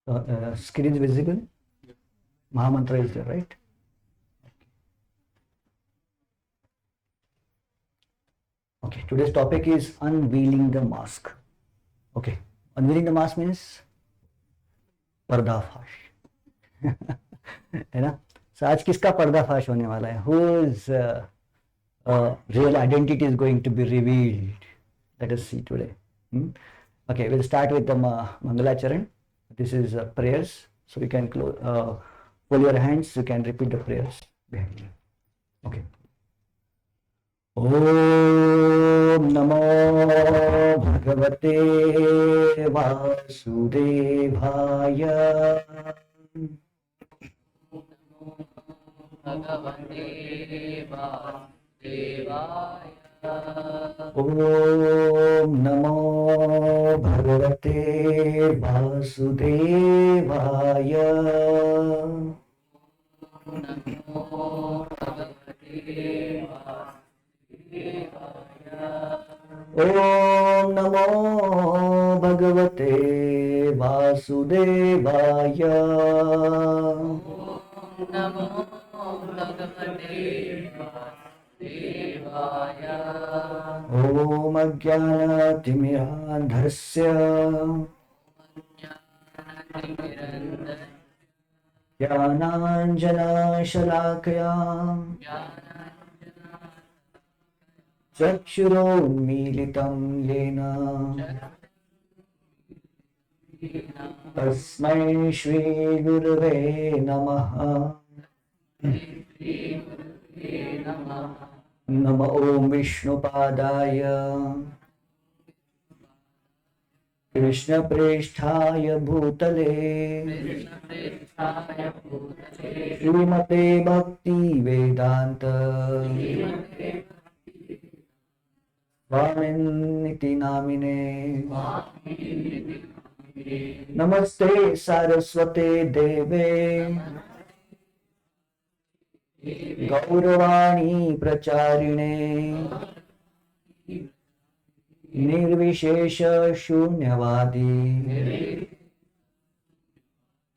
Screen is visible. Mahamantra is there, right? Okay, today's topic is unveiling the mask. Okay, unveiling the mask means पर्दाफाश है ना. So आज किसका पर्दाफाश होने वाला है? Whose real identity is going to be revealed? Let us see today. Okay, we'll start with the Mangalacharan. This is prayers. So you can fold your hands. You can repeat the prayers behind you. Okay. ॐ नमो भगवते वासुदेवाय. ॐ नमो भगवते वासुदेवाय. ॐ नमो भगवते वासुदेवाय. ॐ अज्ञानतिमिरान्धस्य ज्ञानाञ्जनशलाकया चक्षुरोन्मीलितं येन तस्मै श्रीगुरवे नमः. नम ॐ विष्णुपादाय कृष्णप्रेष्ठाय भूतले श्रीमते भक्तिवेदान्त स्वामिनिति नामिने. नमस्ते सारस्वते देवे गौरवाणी प्रचारिणे निर्विशेष शून्यवादी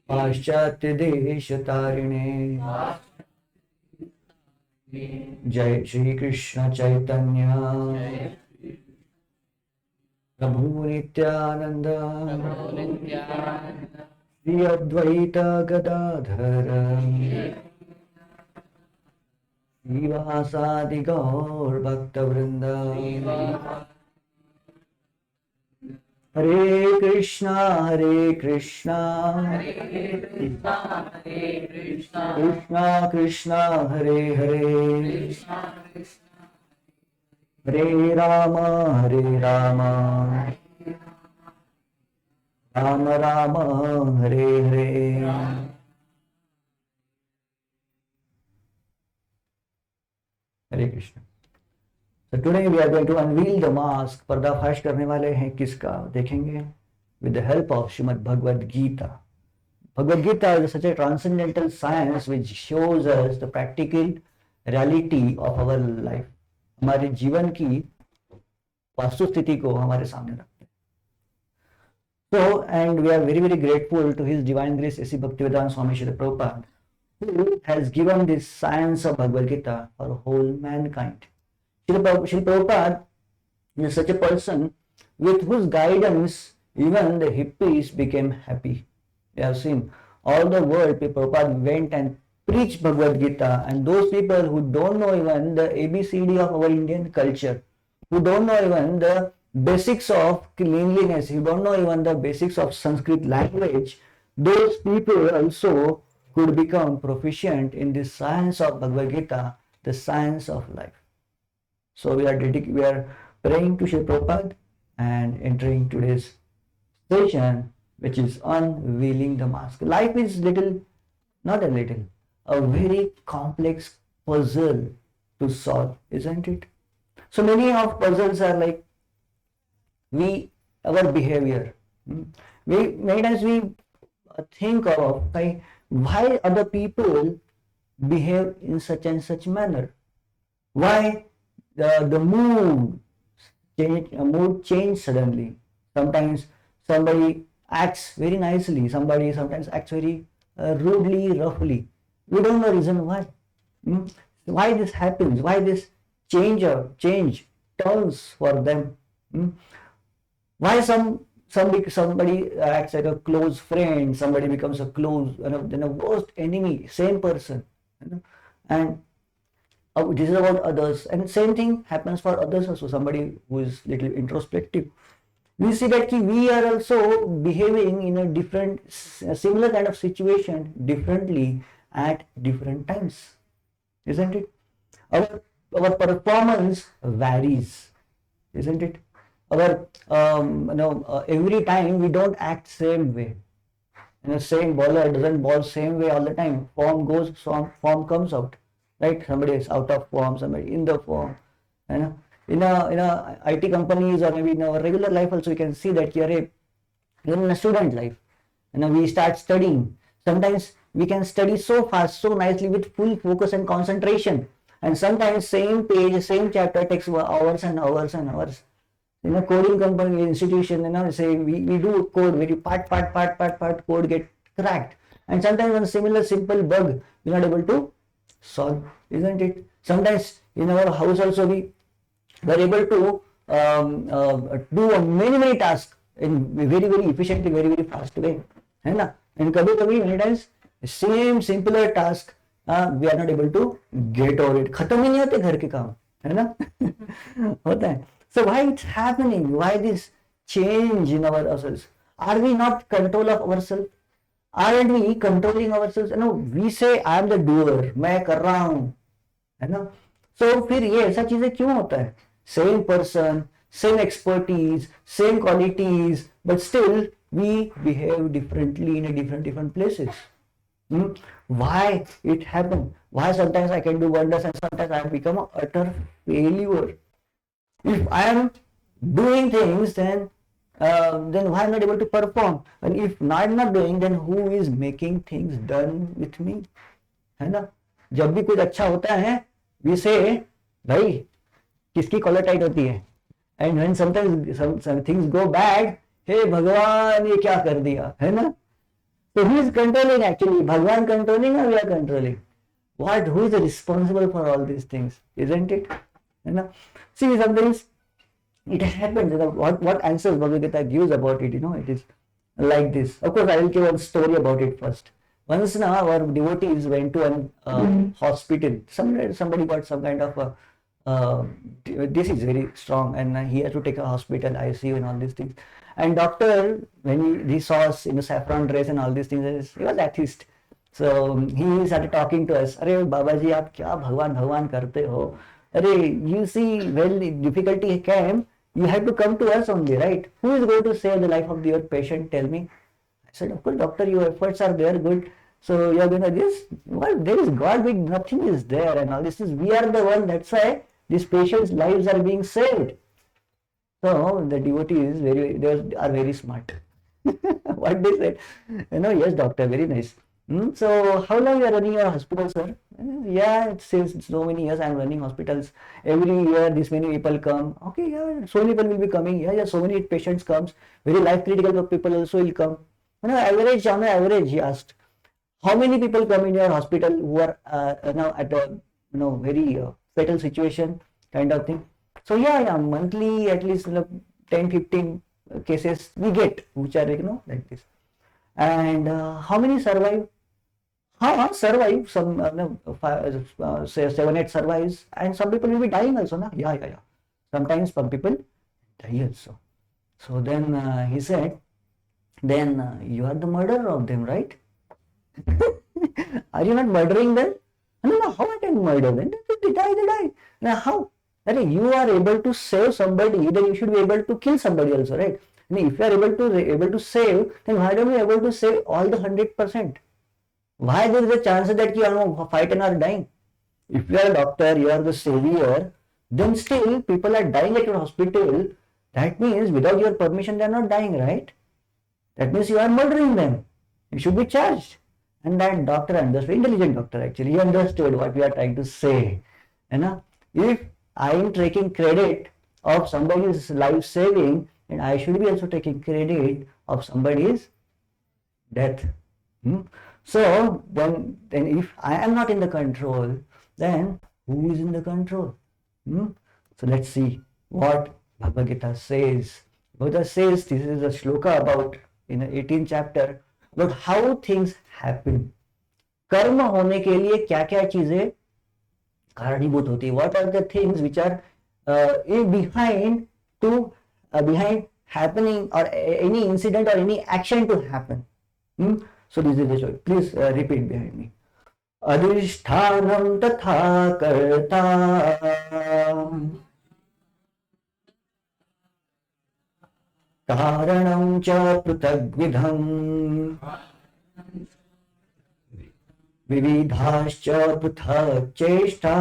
पाश्चात्य देश तारिणे. जय श्री कृष्ण चैतन्य प्रभु नित्यानंद श्री अद्वैत गदाधर श्रीवासादि गौर भक्तवृंद. हरे कृष्णा कृष्णा कृष्णा हरे हरे हरे राम राम राम हरे हरे. हरे Krishna. So today we are going to unveil the mask. पर्दाफाश करने वाले हैं किसका देखेंगे with the help of Srimad Bhagavad Gita. Bhagavad Gita is such a transcendental science which shows us the practical reality of our life. हमारे जीवन की वास्तुस्थिति को हमारे सामने रखते हैं. So and we are very grateful to His Divine Grace A.C. Bhaktivedanta Swami Srila Prabhupada, who has given this science of Bhagavad Gita for whole mankind. Srila Prabhupada is such a person with whose guidance even the hippies became happy. We have seen all the world, Prabhupada went and preached Bhagavad Gita, and those people who don't know even the ABCD of our Indian culture, who don't know even the basics of cleanliness, who don't know even the basics of Sanskrit language, those people also could become proficient in the science of Bhagavad Gita, the science of life. So we are praying to Srila Prabhupada and entering today's session, which is unveiling the mask. Life is not a little, a very complex puzzle to solve, isn't it? So many of puzzles are like our behavior. Many times we think of why other people behave in such and such manner. Why the mood change suddenly. Sometimes somebody acts very nicely, somebody sometimes acts very rudely, roughly. We don't know reason why. Hmm? Why this happens? Why this change turns for them? Hmm? Why somebody acts like a close friend, somebody becomes a close, then a worst enemy, same person, and this is about others, and same thing happens for others also. Somebody who is little introspective, we see that we are also behaving in a different, similar kind of situation differently at different times, isn't it? Our performance varies, isn't it? Our every time we don't act same way. Same bowler doesn't bowl same way all the time. Form goes, form comes out, right? Somebody is out of form, somebody in the form. In a IT companies, or maybe in our regular life also, we can see that even in a student life, we start studying. Sometimes we can study so fast, so nicely, with full focus and concentration, and sometimes same page, same chapter takes hours and hours and hours. In a coding company, institution, say we do code very part, code get cracked, and sometimes on a similar simple bug we're not able to solve, isn't it? Sometimes in our house also we were able to do many tasks in very efficiently, very fast way, है ना? And कभी many times same simpler task we are not able to get over it. खत्म ही नहीं होते घर के काम, है ना? होता है. So why it's happening? Why this change in ourselves? Are we not control of ourselves? Aren't we controlling ourselves? We say I am the doer, मैं कर रहा हूँ, है ना? So फिर ये ऐसा चीजें क्यों होता है? Same person, same expertise, same qualities, but still we behave differently in a different places. Why it happen? Why sometimes I can do wonders and sometimes I become an utter failure? If I am doing things, then why am I not able to perform? And if I'm not doing, then who is making things done with me? है ना? जब भी कुछ अच्छा होता है, we say, भाई किसकी कॉलर टाइट होती है? And when sometimes some things go bad, हे भगवान ये क्या कर दिया, है ना? So who is controlling actually? Bhagwan controlling or we are controlling? Who is responsible for all these things? Isn't it? See, sometimes it happens. What answers Bhagavad Gita gives about it, it is like this. Of course, I will give one story about it first. Once now, our devotees went to an hospital. Somebody got some kind of this is very strong, and he had to take a hospital, ICU, and all these things. And doctor, when he saw us in a saffron dress and all these things, he was atheist. So he started talking to us. अरे बाबा जी आप क्या भगवान भगवान करते हो? अरे you see when the difficulty came, you have to come to us only, right? Who is going to save the life of your patient? Tell me. I said, of course, doctor, your efforts are there, good. So you are going to this. Well, there is God, with nothing is there, and all this is. We are the one. That's why these patients' lives are being saved. So the devotees they are very smart. What they said, yes, doctor, very nice. So how long you are running your hospital, sir? Yeah, since so many years I am running hospitals. Every year this many people come. Okay, yeah, so many people will be coming. Yeah, so many patients comes. Very life critical people also will come. On average, he asked, how many people come in your hospital who are now at a very fatal situation kind of thing? So yeah, monthly at least 10-15 cases we get, which are like this. And how many survive? Survive, some 7-8 survives, and some people will be dying also, na? Yeah. Sometimes some people die also. So then he said, then you are the murderer of them, right? Are you not murdering them? No, how I can murder them? They die. Now how? You are able to save somebody, then you should be able to kill somebody also, right? If you are able to save, then why don't we able to save all the 100%? Why there is a chance that you are fighting or dying? If you are a doctor, you are the savior, then still people are dying at your hospital. That means without your permission they are not dying, right? That means you are murdering them. You should be charged. And that doctor understood, intelligent doctor actually, he understood what we are trying to say. If I am taking credit of somebody's life saving, and I should be also taking credit of somebody's death. So then if I am not in the control, then who is in the control? So let's see what Bhagavad Gita says. Buddha says, this is a shloka about in the 18th chapter, about how things happen. कर्म होने के लिए क्या क्या चीजें कारणीभूत होती है? What are the things which are behind happening or any incident or any action to happen? So this is the story. Please repeat behind me. अधिष्ठानं तथा कर्ता कारणं च पृथग्विधम् विविधाश्च पृथक् चेष्टा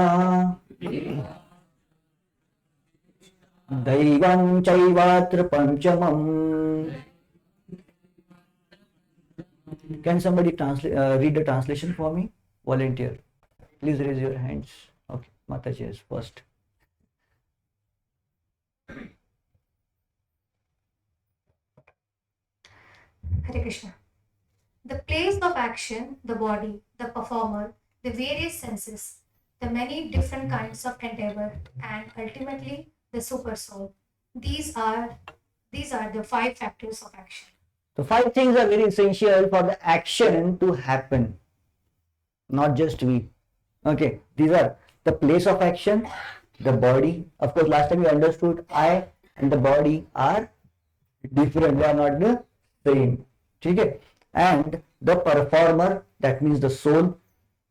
दैवं चैवात्र पंचमम्. Can somebody read the translation for me? Volunteer. Please raise your hands. Okay, Mataji is first. Hare Krishna. The place of action, the body, the performer, the various senses, the many different kinds of endeavor, and ultimately the super soul. These are the 5 factors of action. The 5 things are very essential for the action to happen, not just we. Okay, these are the place of action, the body. Of course, last time we understood I and the body are different, they are not the same. Okay, and the performer, that means the soul.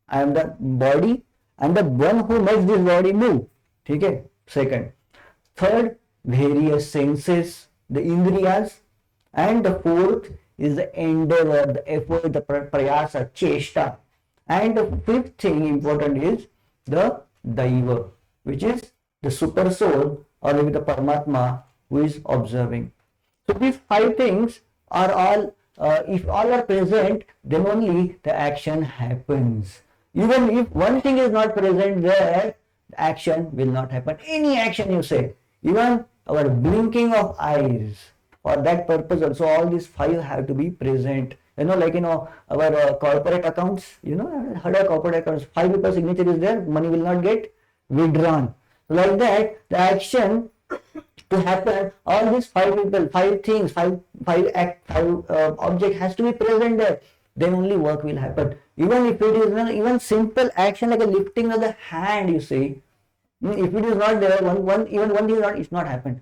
I am the body and the one who makes this body move. Okay, second. Third, various senses, the indriyas. And the fourth is the endeavor, the effort, the prayasa, cheshta. And the fifth thing important is the daiva, which is the super soul or maybe the Paramatma who is observing. So these 5 things are all, if all are present, then only the action happens. Even if one thing is not present there, the action will not happen. Any action you say, even our blinking of eyes, for that purpose also all these 5 have to be present. Like our corporate accounts, heard of corporate accounts, 5 people's signature is there, money will not get withdrawn. Like that, the action to happen, all these 5 people, 5 things, 5 object has to be present there. Then only work will happen. Even if it is even simple action like a lifting of the hand, you see, if it is not there, one thing is not, it's not happened.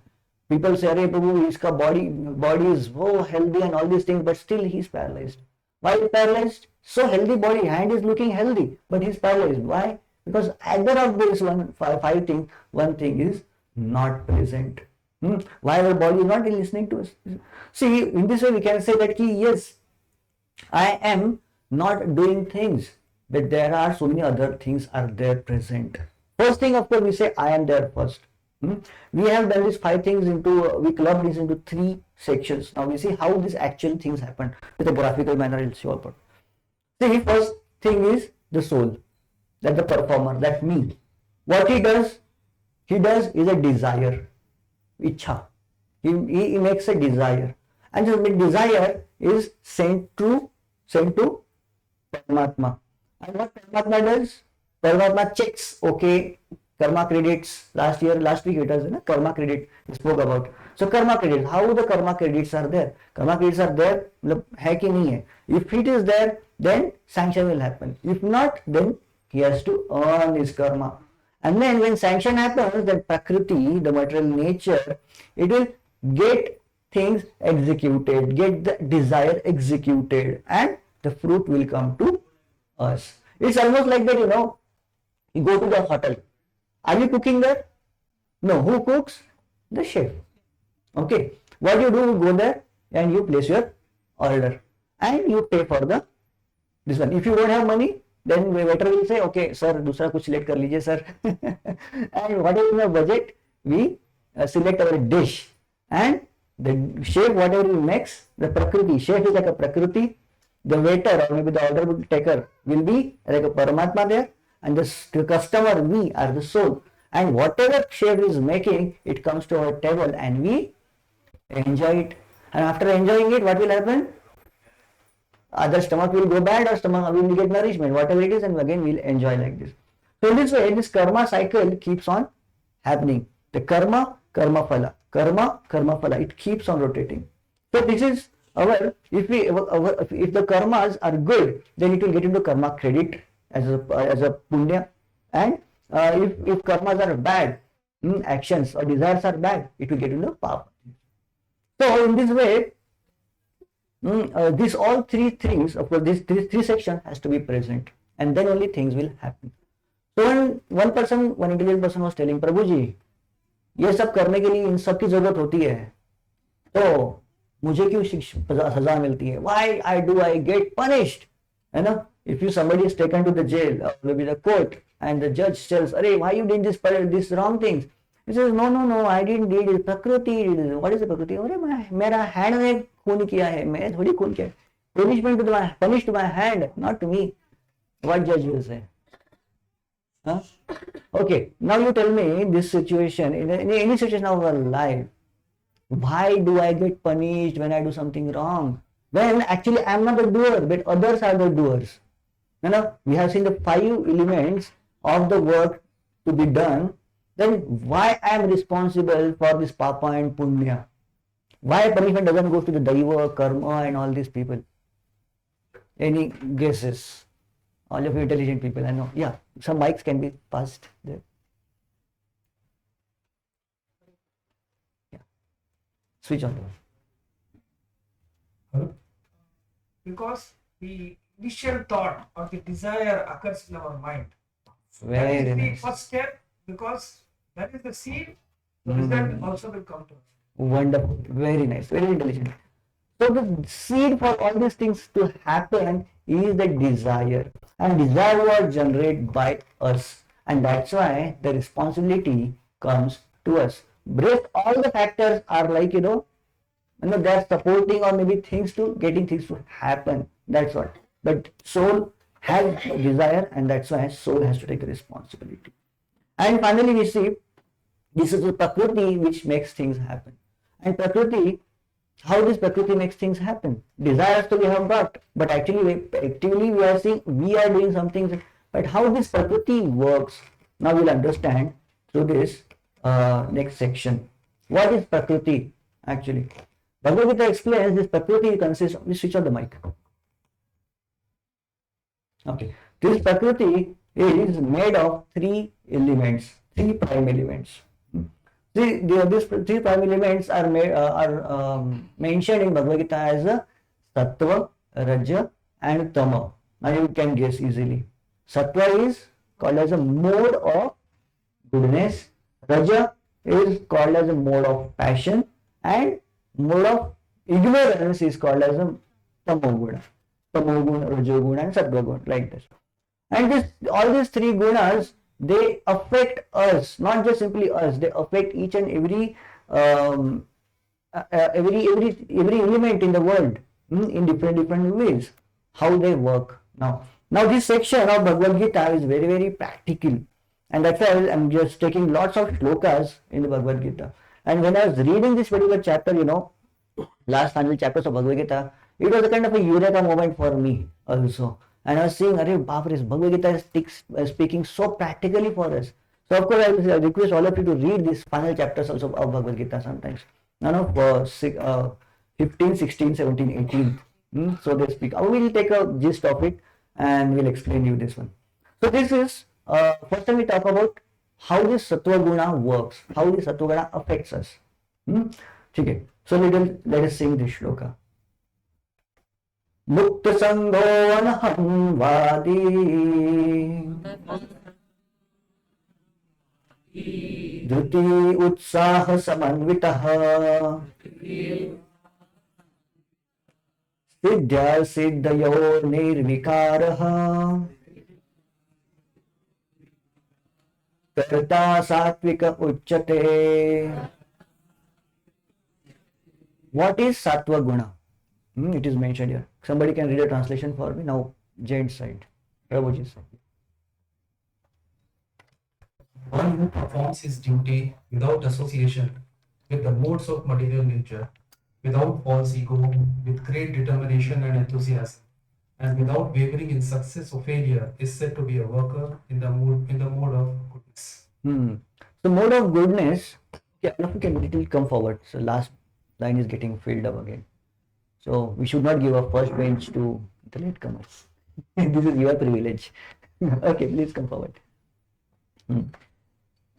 People say, "Arey Prabhu, his body is so healthy and all these things, but still he is paralyzed." Why is paralyzed? So healthy body, hand is looking healthy, but he is paralyzed. Why? Because either of these 5 things, one thing is not present. Why our body is not listening to us? See, in this way we can say that yes, I am not doing things, but there are so many other things are there present. First thing, of course, we say I am there first. We have done these 5 things we clubbed this into 3 sections. Now we see how these actual things happen with a graphical manner. I'll show up. See, first thing is the soul, that the performer, that me. What he does is a desire, ichha. He makes a desire, and the desire is sent to Paramatma. And what Paramatma does? Paramatma checks, okay, karma credits. Last week it was karma credit we spoke about. So karma credit, how the karma credits are there? Karma credits are there, hai ki nahi hai? If it is there, then sanction will happen. If not, then he has to earn his karma. And then when sanction happens, then Prakriti, the material nature, it will get things executed, get the desire executed, and the fruit will come to us. It's almost like that, you go to the hotel. Are you cooking there? No. Who cooks? The chef. Okay. What you do, you go there and you place your order and you pay for this one. If you don't have money, then the waiter will say, okay, sir, दूसरा कुछ select कर लीजिए, sir. And whatever in the budget, we select our dish. And the chef, whatever he makes, the Prakriti, chef is like a Prakriti. The waiter or maybe the order taker will be like a Paramatma there. And the customer, we are the soul. And whatever chef is making, it comes to our table and we enjoy it, and after enjoying it, what will happen? Either stomach will go bad or stomach will get nourishment, whatever it is, and again we'll enjoy like this. So in this way, this karma cycle keeps on happening. The karma, karma phala, karma, karma phala. It keeps on rotating. So this is our, if the karmas are good, then it will get into karma credit as a punya, and if karmas are bad, actions or desires are bad, it will get into papa. So in this way, these all three things, of course, this three section has to be present, and then only things will happen. So when one intelligent person was telling, प्रभु जी, ये सब करने के लिए इन सब की जरूरत होती है, तो मुझे क्यों सजा मिलती है? Why I get punished? है ना? If somebody is taken to the jail or maybe the court, and the judge tells, अरे why you did this wrong things? He says, no, I didn't do it. प्रकृति, what is the प्रकृति? अरे मेरा hand ने खून किया है, मैं थोड़ी खून किया है. Punished to my hand, not to me. What judge will say? Huh? Okay, now you tell me this situation, in any situation of our life, why do I get punished when I do something wrong? When actually I am not the doer, but others are the doers. You know, we have seen the 5 elements of the work to be done. Then why I am responsible for this papa and punya? Why punishment doesn't go to the daiva, karma and all these people? Any guesses? All of you intelligent people, I know. Yeah, some mics can be passed there. Yeah. Switch on. Hello? Because the initial thought or the desire occurs in our mind. Very that is nice. the first step, because that is the seed, the result also will come to us. Wonderful, very nice, very intelligent. So the seed for all these things to happen is the desire, and desire was generated by us, and that's why the responsibility comes to us. Rest all the factors are like, they're supporting or maybe getting things to happen. That's what. But soul has desire, and that's why soul has to take the responsibility. And finally we see this is the prakriti which makes things happen. And prakriti, how this prakriti makes things happen? Desires to we have got, but actually actively we are seeing we are doing something. But how this prakriti works, now we'll understand through this next section. What is prakriti actually? Bhagavad Gita explains this prakriti consists of, we switch on the mic. Okay, this prakriti is made of 3 elements, 3 prime elements. These 3 prime elements are mentioned in Bhagavad Gita as Sattva, Raja and Tama. Now you can guess easily. Sattva is called as a mode of goodness, Raja is called as a mode of passion, and mode of ignorance is called as a Tamoguna. Tamoguna, Rajoguna and Sattva, like this. And all these 3 gunas, they affect us, not just simply us, they affect each and every element in the world in different ways, how they work. Now this section of Bhagavad Gita is very, very practical, and that's why I'm just taking lots of shlokas in the Bhagavad Gita. And when I was reading this particular chapter, last final chapters of Bhagavad Gita, it was a kind of a eureka moment for me also. And I was saying, Arey Baap, Bhagavad Gita is speaking so practically for us. So of course I will request all of you to read these final chapters also of Bhagavad Gita sometimes. None of 15, 16, 17, 18. So they speak. We will take a gist of it and we'll explain you this one. So this is, first time we talk about how this Sattva Guna works, how this Sattva Guna affects us. Okay. So let us sing this shloka. मुक्त संगो अनहं वादी धृति उत्साह समन्वितः सिद्ध्या सिद्धयो निर्विकारः कर्ता सात्विक उच्यते. What is Sattva Guna? It is mentioned here. Somebody can read a translation for me now. Jain's side, Prabhuji's side. One who performs his duty without association with the modes of material nature without false ego, with great determination and enthusiasm, and without wavering in success or failure, is said to be a worker in the mode of goodness. So mode of goodness. Yeah, all of you can little come forward. So last line is getting filled up again. So we should not give a first bench to the latecomers. This is your privilege. Okay, please come forward.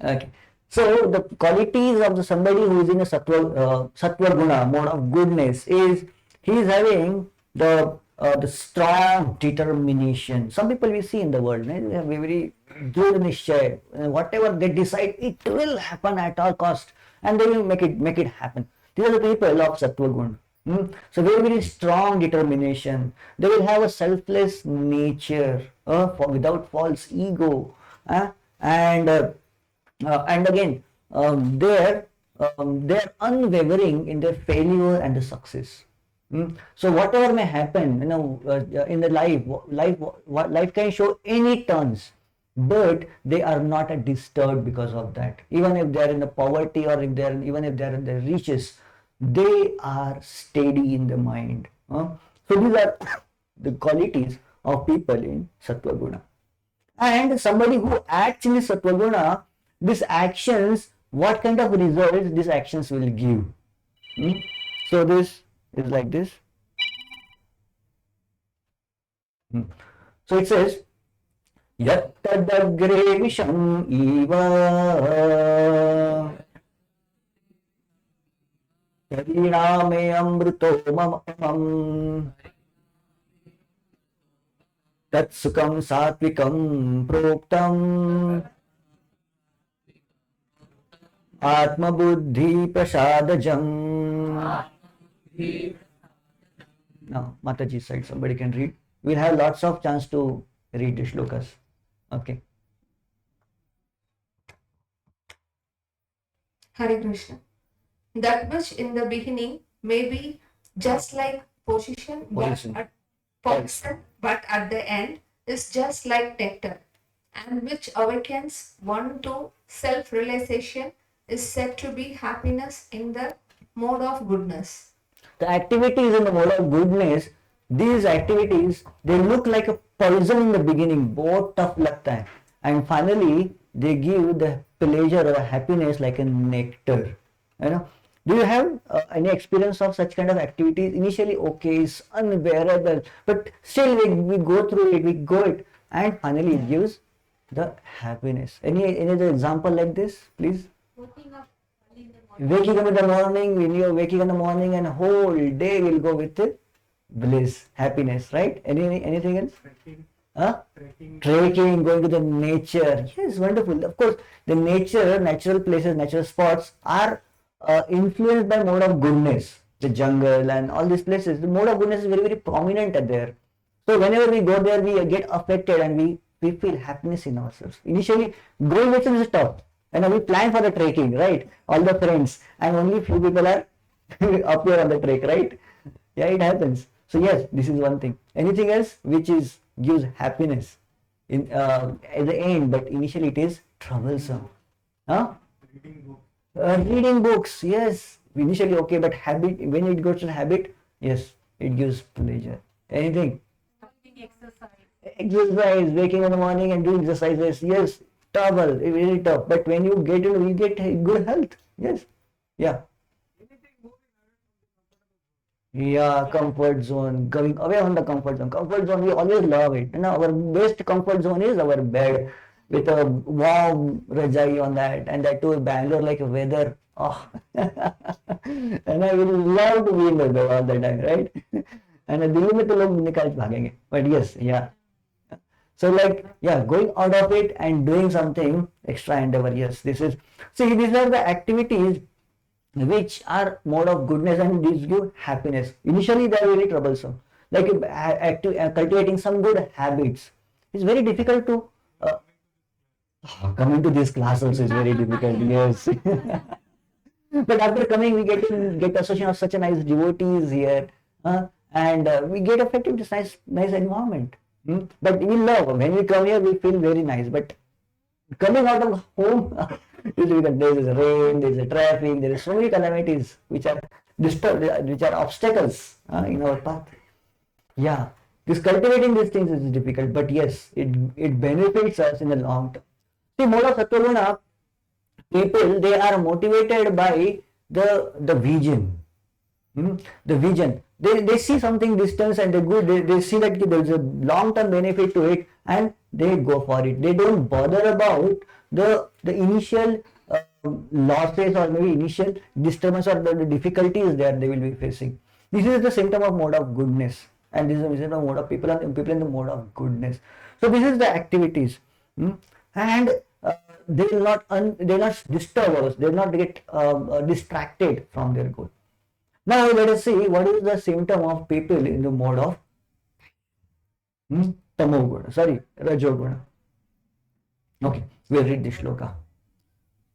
Okay. So the qualities of the somebody who is in a sattva guna mode of goodness is he is having the strong determination. Some people we see in the world, they have very good nishchay. Whatever they decide, it will happen at all cost, and they will make it happen. These are the people of sattva guna. So very strong determination. They will have a selfless nature, without false ego, and again, they're unwavering in their failure and the success. So whatever may happen, in the life can show any turns, but they are not disturbed because of that. Even if they are in the poverty, or even if they are in the riches, they are steady in the mind. So these are the qualities of people in sattva guna. And somebody who acts in sattva guna, these actions, what kind of results these actions will give. So this is like this. So it says, Yattadagre visham eva Pariname amruto mamam Tatsukam satvikam proktam Atma buddhi prasadajam. Now, Mataji's side, somebody can read. We'll have lots of chance to read the shlokas. Okay. Hare Krishna. That which in the beginning may be just like position, but at the end is just like nectar, and which awakens one to self-realization is said to be happiness in the mode of goodness. The activities in the mode of goodness, these activities, they look like a poison in the beginning, बहुत tough लगता है, and finally they give the pleasure or happiness like a nectar. Do you have any experience of such kind of activities? Initially, okay, it's unbearable, but still we go through it, and finally it gives the happiness. Any other example like this, please? Waking up in the morning, when you're waking in the morning, and whole day will go with bliss, happiness, right? Anything else? Trekking, going to the nature. Yes, wonderful. Of course, the natural places, natural spots are influenced by mode of goodness. The jungle and all these places, the mode of goodness is very, very prominent there. So whenever we go there, we get affected and we feel happiness in ourselves. Initially, going with is tough. We plan for the trekking, right? All the friends, and only few people are up here on the trek, right? Yeah, it happens. So yes, this is one thing. Anything else which gives happiness in at the end, but initially it is troublesome. Reading books, yes. Initially okay, but habit, when it goes to habit, yes, it gives pleasure. Anything? Exercise, waking in the morning and doing exercises, yes, trouble, very tough. But when you get good health, yes, yeah. Yeah, comfort zone, going away from the comfort zone. Comfort zone, we always love it. Our best comfort zone is our bed with a warm rajai on that, and that too Bangalore like weather. Oh, and I will love to be in the bed all the time, right? And Delhi में तो लोग निकाल के भागेंगे. But yes, yeah. So like, yeah, going out of it and doing something extra endeavor. Yes, these are the activities which are mode of goodness, and these give happiness. Initially they are very troublesome, like cultivating some good habits. It's very difficult to coming to this class also is very difficult. Yes. But after coming, we get association of such a nice devotees here, and we get affected with this nice environment. But we love, when we come here, we feel very nice. But coming out of home, there is rain, there is traffic, there is so many calamities which are which are obstacles in our path. Yeah, this cultivating these things is difficult, but yes, it benefits us in the long term. See, mode of Sattva-guna, people, they are motivated by the vision. The vision. They see something distance and they see that there is a long term benefit to it and they go for it. They don't bother about the initial losses or maybe initial disturbance or the difficulties that they will be facing. This is the symptom of mode of goodness, and this is the symptom of mode of people in the mode of goodness. So this is the activities, and they will not disturb us. They will not get distracted from their goal. Now let us see what is the symptom of people in the mode of Rajoguna. Okay, we'll read this shloka.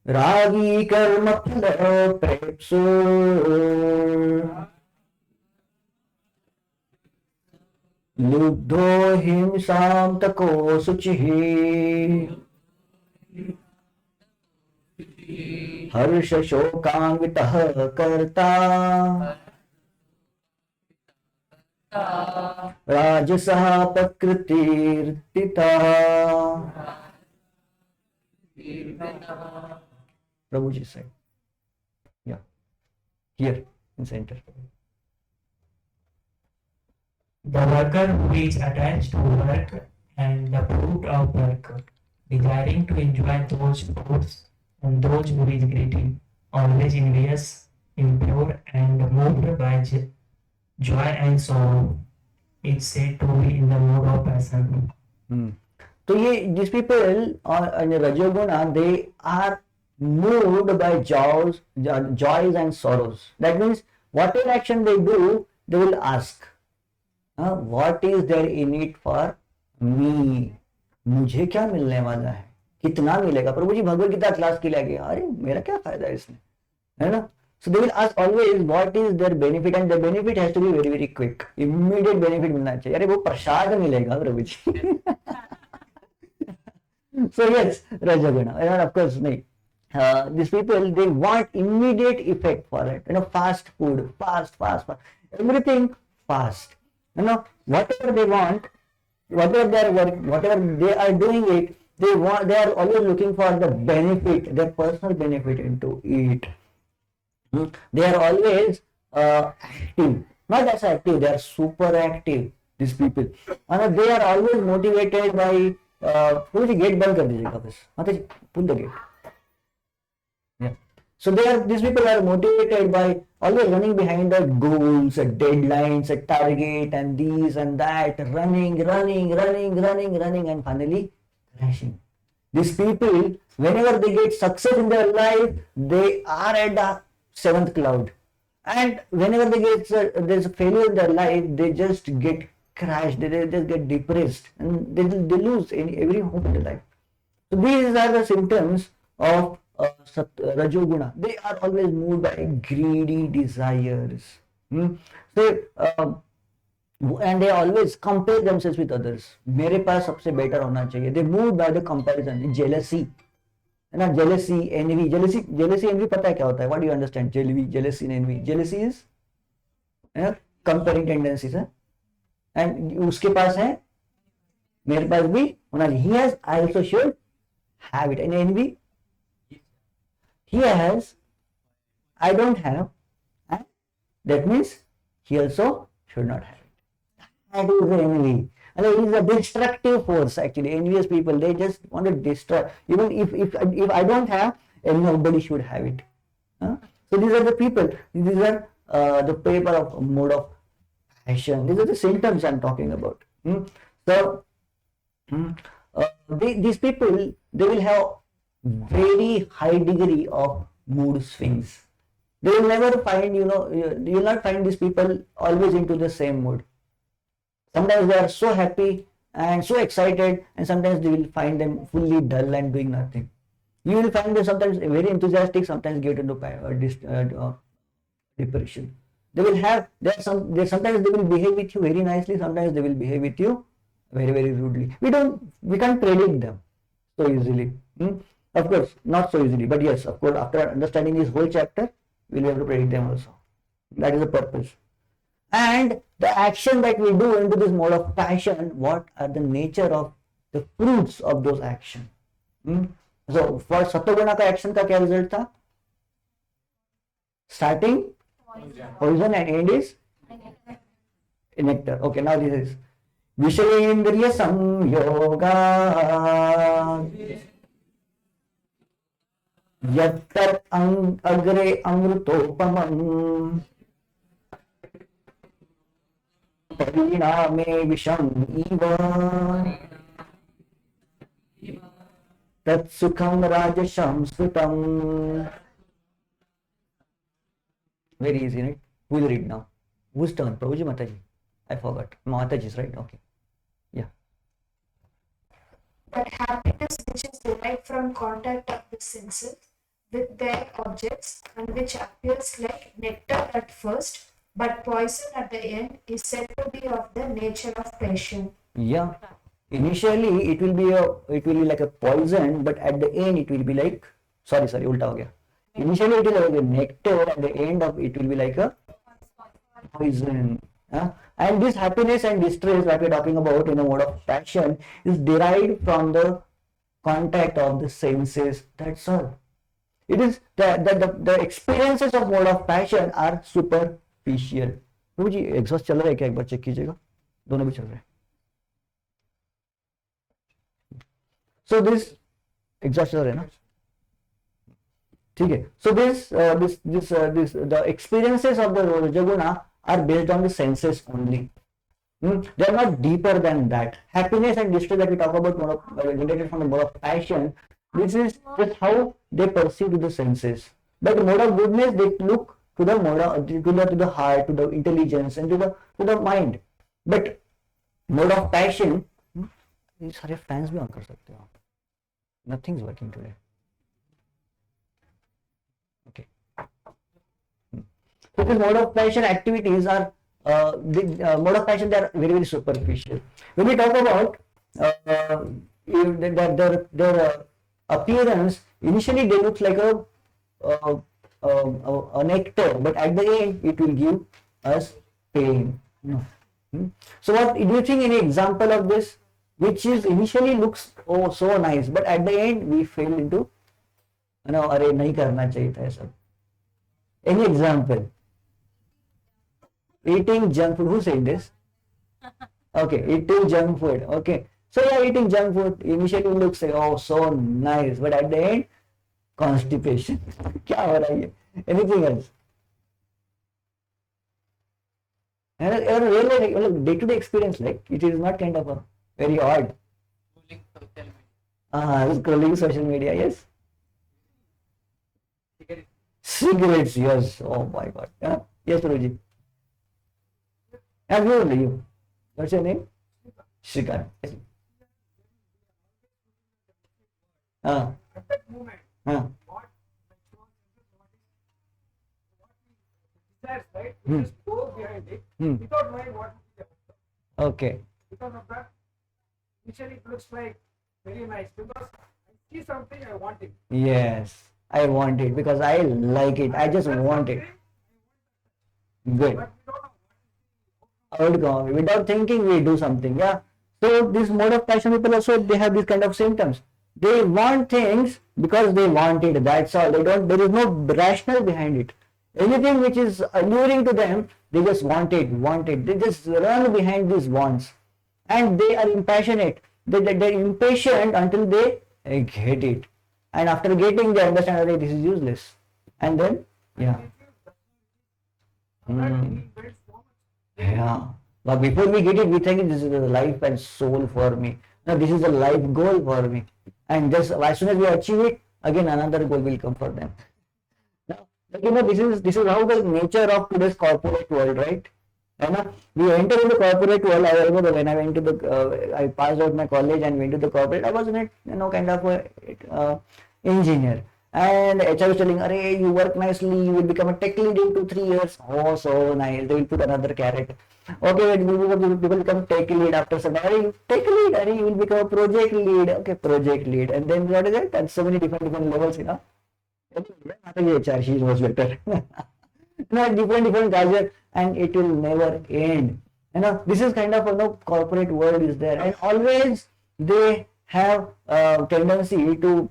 Ragi karma phala prepso lubdho himsam tako suchihi हर्ष शोकान्वितः कर्ता राजसः प्रकृतिर्थितः. Prabhuji said, yeah, here in center. The worker who is attached to work and the fruit of work, desiring to enjoy those fruits, and those who is greedy, always envious, impure, and moved by joy and sorrow, is said to be in the mode of passion. So these people in Rajoguna, they are moved by joys and sorrows. That means whatever action they do, they will ask, what is there in it for me? मुझे क्या मिलने वाला है, कितना मिलेगा. प्रभु जी Bhagavad Gita class के लिए गया, अरे मेरा क्या फायदा है इसमें, है ना. So they will ask always what is their benefit, and the benefit has to be very very quick, immediate benefit मिलना चाहिए. अरे वो प्रसाद मिलेगा प्रभु जी. So yes, Rajoguna, and of course नहीं. These people, they want immediate effect for it. Fast food, fast, everything fast. Whatever they want, whatever they are doing it, they are always looking for the benefit, their personal benefit into it. They are always active, not as active, they are super active, these people. And they are always motivated by gate बंद कर दीजिएगा बस, माताजी pull the gate. Yeah. So these people are motivated by always running behind the goals, deadlines, a target, and this and that, running, and finally crashing. These people, whenever they get success in their life, they are at the 7th cloud, and whenever they get there's a failure in their life, they just get crashed, they just get depressed, and they lose in every hope in their life. So these are the symptoms of Rajoguna. They are always moved by greedy desires. And they always compare themselves with others. मेरे पास सबसे better होना चाहिए. They moved by the comparison, jealousy. है ना, jealousy, envy. Jealousy, envy पता है क्या होता है? What do you understand? Jealousy and envy. Jealousy is comparing tendencies है. And उसके पास है, मेरे पास भी होना चाहिए. He has, I also should have it. And envy, he has, I don't have, and that means he also should not have it. That is envy. And it is a destructive force actually. Envious people, they just want to destroy. Even if I don't have, nobody should have it. So these are the people. These are the paper of mode of passion. These are the symptoms I am talking about. So these people, they will have very high degree of mood swings. They will never find, you will not find these people always into the same mood. Sometimes they are so happy and so excited, and sometimes you will find them fully dull and doing nothing. You will find them sometimes very enthusiastic, sometimes get into depression. They will have, sometimes they will behave with you very nicely, sometimes they will behave with you very, very rudely. We can't predict them so easily. Of course, not so easily, but yes, of course, after understanding this whole chapter, we'll be able to predict them also. That is the purpose. And the action that we do into this mode of passion, what are the nature of the fruits of those action? So for सत्वगुणा का action का क्या result था? Starting poison and end is nectar. Okay, now this is विषयेन्द्रिय संयोगा यत्तत् अग्रे अमृतोपमम् परिणामे विषम् इव तत्सुखं राजसं स्मृतम्. Very easy, right? Who will read now? Whose turn? Prabhuji, Mataji? I forgot. Mataji's, right? Okay. Yeah. That happiness which is derived from contact of the senses with their objects and which appears like nectar at first but poison at the end is said to be of the nature of passion. Yeah. Initially it will be like a poison, but at the end it will be like ulta ho gaya. Initially it will be like a nectar, at the end of it will be like a poison. And this happiness and distress that we are talking about in a mode of passion is derived from the contact of the senses. That's all. It is the experiences of mode of passion are superficial. जी exhaust चल रहा है क्या? एक बार check कीजिएगा, दोनों भी चल रहे हैं. So this एग्जॉस्ट चल रहा है ना? ठीक है. So this the experiences of the Rajaguna are based on the senses only. They are not deeper than that. Happiness and distress that we talk about related from the mode of passion, this is just how they perceive to the senses. But the mode of goodness, they look to the mode of, to the heart, to the intelligence, and to the mind. But mode of passion, ये सारे fans भी on कर सकते हो आप. Nothing is working today. Okay. So this mode of passion activities are mode of passion, they are very, very superficial. When we talk about their appearance, initially they look like a nectar, but at the end it will give us pain. So what do you think? Any example of this which is initially looks so nice, but at the end we fell into अरे नहीं करना चाहिए था सब. Any example? Eating junk food. Who said this? Okay, eating junk food. Okay, so yeah, eating junk food initially looks like so nice, but at the end constipation. क्या हो रहा है? Anything else? And really day-to-day experience, like it is not kind of a very odd. Scrolling social media, yes. Cigarettes, yes. Oh my God. Yes, Prabhuji. Absolutely, you. What's your name? Shrikant. Yes. At that moment, what desires, right? We just go behind it without knowing what is the outcome. Okay. Because of that, initially it looks like very nice because I see something, I want it. Yes, I want it because I like it. I just want it. Good. But we don't know Outcome. Without thinking, we do something. Yeah. So this mode of passion people also, they have these kind of symptoms. They want things because they want it. That's all. They don't. There is no rationale behind it. Anything which is alluring to them, they just want it. They just run behind these wants, and they are impassionate. They're impatient until they get it, and after getting, they understand that this is useless, and then yeah. Yeah, but before we get it, we think this is the life and soul for me. No, this is the life goal for me. And just as soon as we achieve it, again another goal will come for them. Now, but this is how the nature of today's corporate world, right? We enter in the corporate world. I remember when I went to the, I passed out my college and went to the corporate. I was in it, kind of a engineer. And HR was telling, "Arey, you work nicely. You will become a tech lead in 2-3 years." Oh, so nice. They will put another carrot. Okay, people become tech lead after some. Arey, tech lead. Arey, you will become a project lead. Okay, project lead. And then what is it? And so many different levels, Mataji HR, she was better. different gadget, and it will never end. This is kind of corporate world is there, and always they have tendency to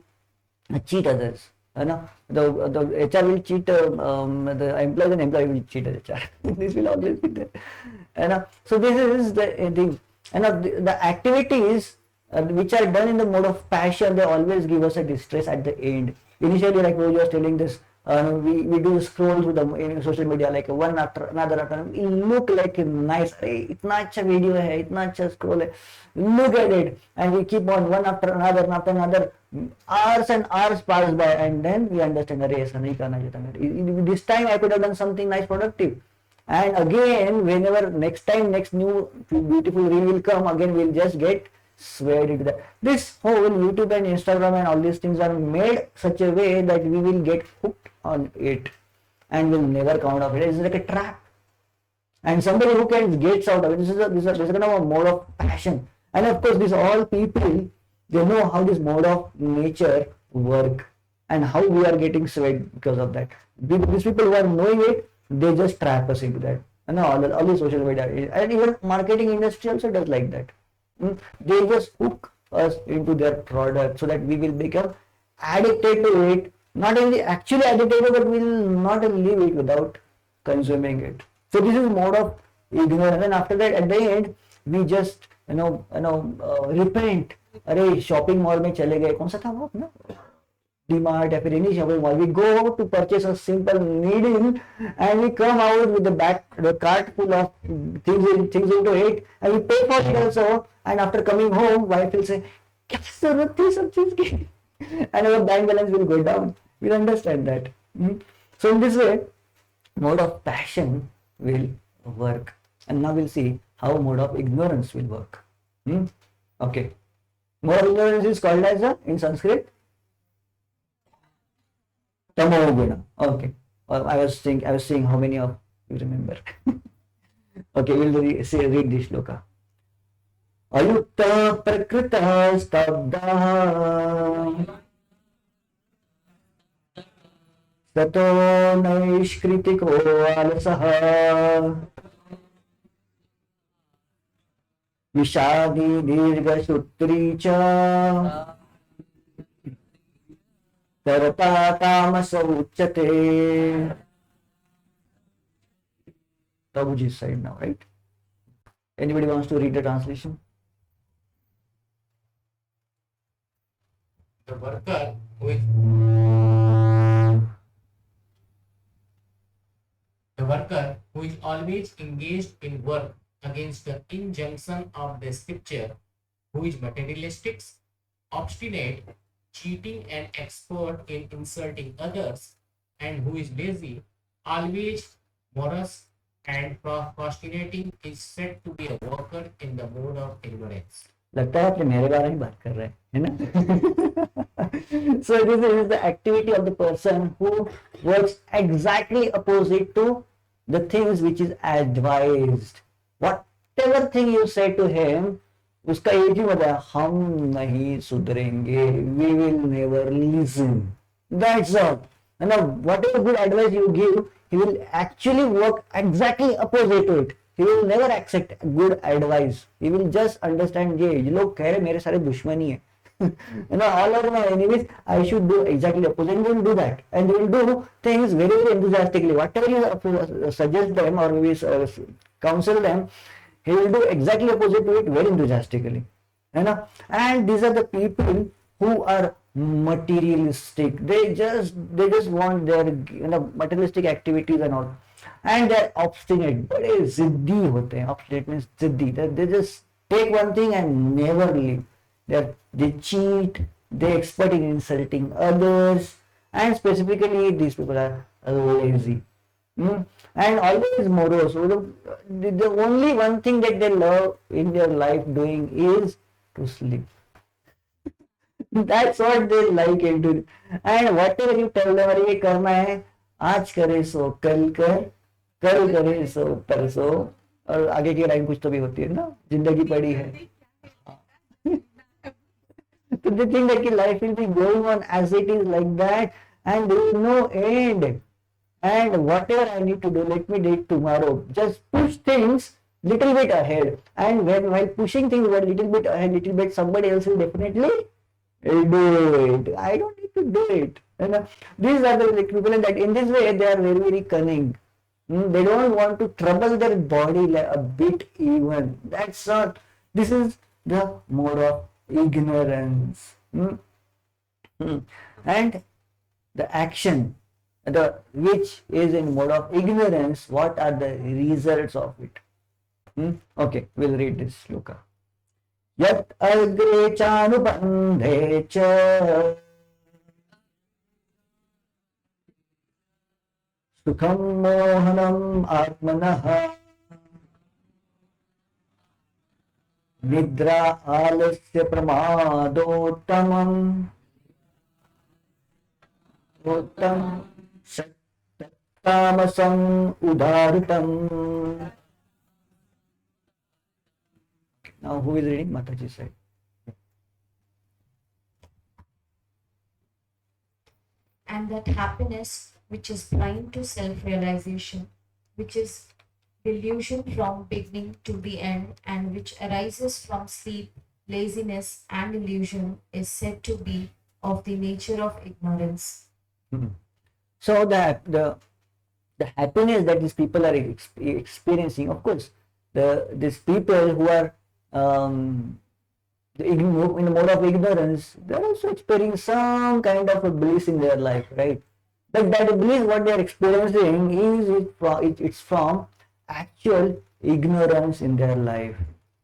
cheat others. The HR will cheat the employee, and employee will cheat the HR. This will always be there. So this is the thing. The activities which are done in the mode of passion, they always give us a distress at the end. Initially, like we were just telling this, we do scroll through the in social media like one after another it look like a nice, itna acha video hai, itna acha scroll hai, look at it, and we keep on one after another, hours and hours pass by, and then we understand, aisa nahi karna chahiye, this time I could have done something nice productive. And again, whenever next new beautiful reel will come, again we'll just get swayed into that. This whole YouTube and Instagram and all these things are made such a way that we will get hooked on it and will never come out of it. It's like a trap. And somebody who can gets out of it, this is kind of a mode of passion. And of course, these all people, they know how this mode of nature work and how we are getting swayed because of that. These people who are knowing it, they just trap us into that. And all the social media, and even marketing industry also does like that. They just hook us into their product so that we will become addicted to it. Not only actually addicted, but we will not leave it without consuming it. So this is mode of ignorance. And after that, at the end, we just repent. अरे shopping mall में चले गए, कौन सा था वो ना, DMart या फिर any shopping mall, we go to purchase a simple needle and we come out with the cart full of things into it, and we pay for it also, and after coming home wife will say क्या जरूरत थी सब चीज की, and our bank balance will go down. We'll understand that. So in this way, mode of passion will work, and now we'll see how mode of ignorance will work. Okay, mode of ignorance is called as in Sanskrit Tamoguna. Okay. I was seeing how many of you remember. Okay, we'll read this shloka. Ayukta prakrita stabdaha sato naishkritiko alasaha vishadi dirgha sutri cha Tarata tamasa uchate. Tabuji's side now, right? Anybody wants to read the translation? The worker who is always engaged in work against the injunction of the scripture, who is materialistic, obstinate, cheating, and expert in insulting others, and who is lazy, always morose, and procrastinating, is said to be a worker in the mode of ignorance. लगता है आपने मेरे बारे में बात कर रहे हैं, है ना? So this is the activity of the person who works exactly opposite to the things which is advised. Whatever thing you say to him, उसका एक ही मतलब है, हम नहीं सुधरेंगे, we will never listen. That's all. And now whatever good advice you give, he will actually work exactly opposite to it. He will never accept good advice. He will just understand, ये लोग कह रहे मेरे सारे दुश्मनी है. All of my enemies, I should do exactly opposite. And they will do that, and they will do things very, very enthusiastically. Whatever you suggest them or maybe counsel them, he will do exactly opposite to it very enthusiastically. And these are the people who are materialistic. They just want their materialistic activities and all, and they're obstinate. बड़े जिद्दी होते हैं. Obstinate means जिद्दी. They just take one thing and never leave. They cheat. They expert in insulting others, and specifically these people are lazy. And always morose. So the only one thing that they love in their life doing is to sleep. That's what they like into. And whatever you tell them, अरे ये करना है, आज करे सो कल करे सो परसों, और आगे की लाइन कुछ तो भी होती है ना, जिंदगी पड़ी है. So they think that life will be going on as it is like that, and there is no end. and whatever I need to do, let me do it tomorrow. Just push things little bit ahead, and when while pushing things a little bit ahead, little bit, somebody else will definitely do it. I don't need to do it. These are the people that in this way they are very very cunning. They don't want to trouble their body like a bit even. That's not. This is the mode of ignorance. And the action, the which is in mode of ignorance. What are the results of it? Okay, we'll read this sloka. Yat agre chanupandhe cha sukham mohanam atmanah nidra alasya pramadottamam uttam tamasam udharitam. Now who is reading? Mataji side. And that happiness which is blind to self-realization, which is delusion from beginning to the end, and which arises from sleep, laziness, and illusion, is said to be of the nature of ignorance. So the happiness that these people are experiencing, of course, these people who are in the mode of ignorance, they are also experiencing some kind of a bliss in their life, right? But that bliss, what they are experiencing, it's from actual ignorance in their life.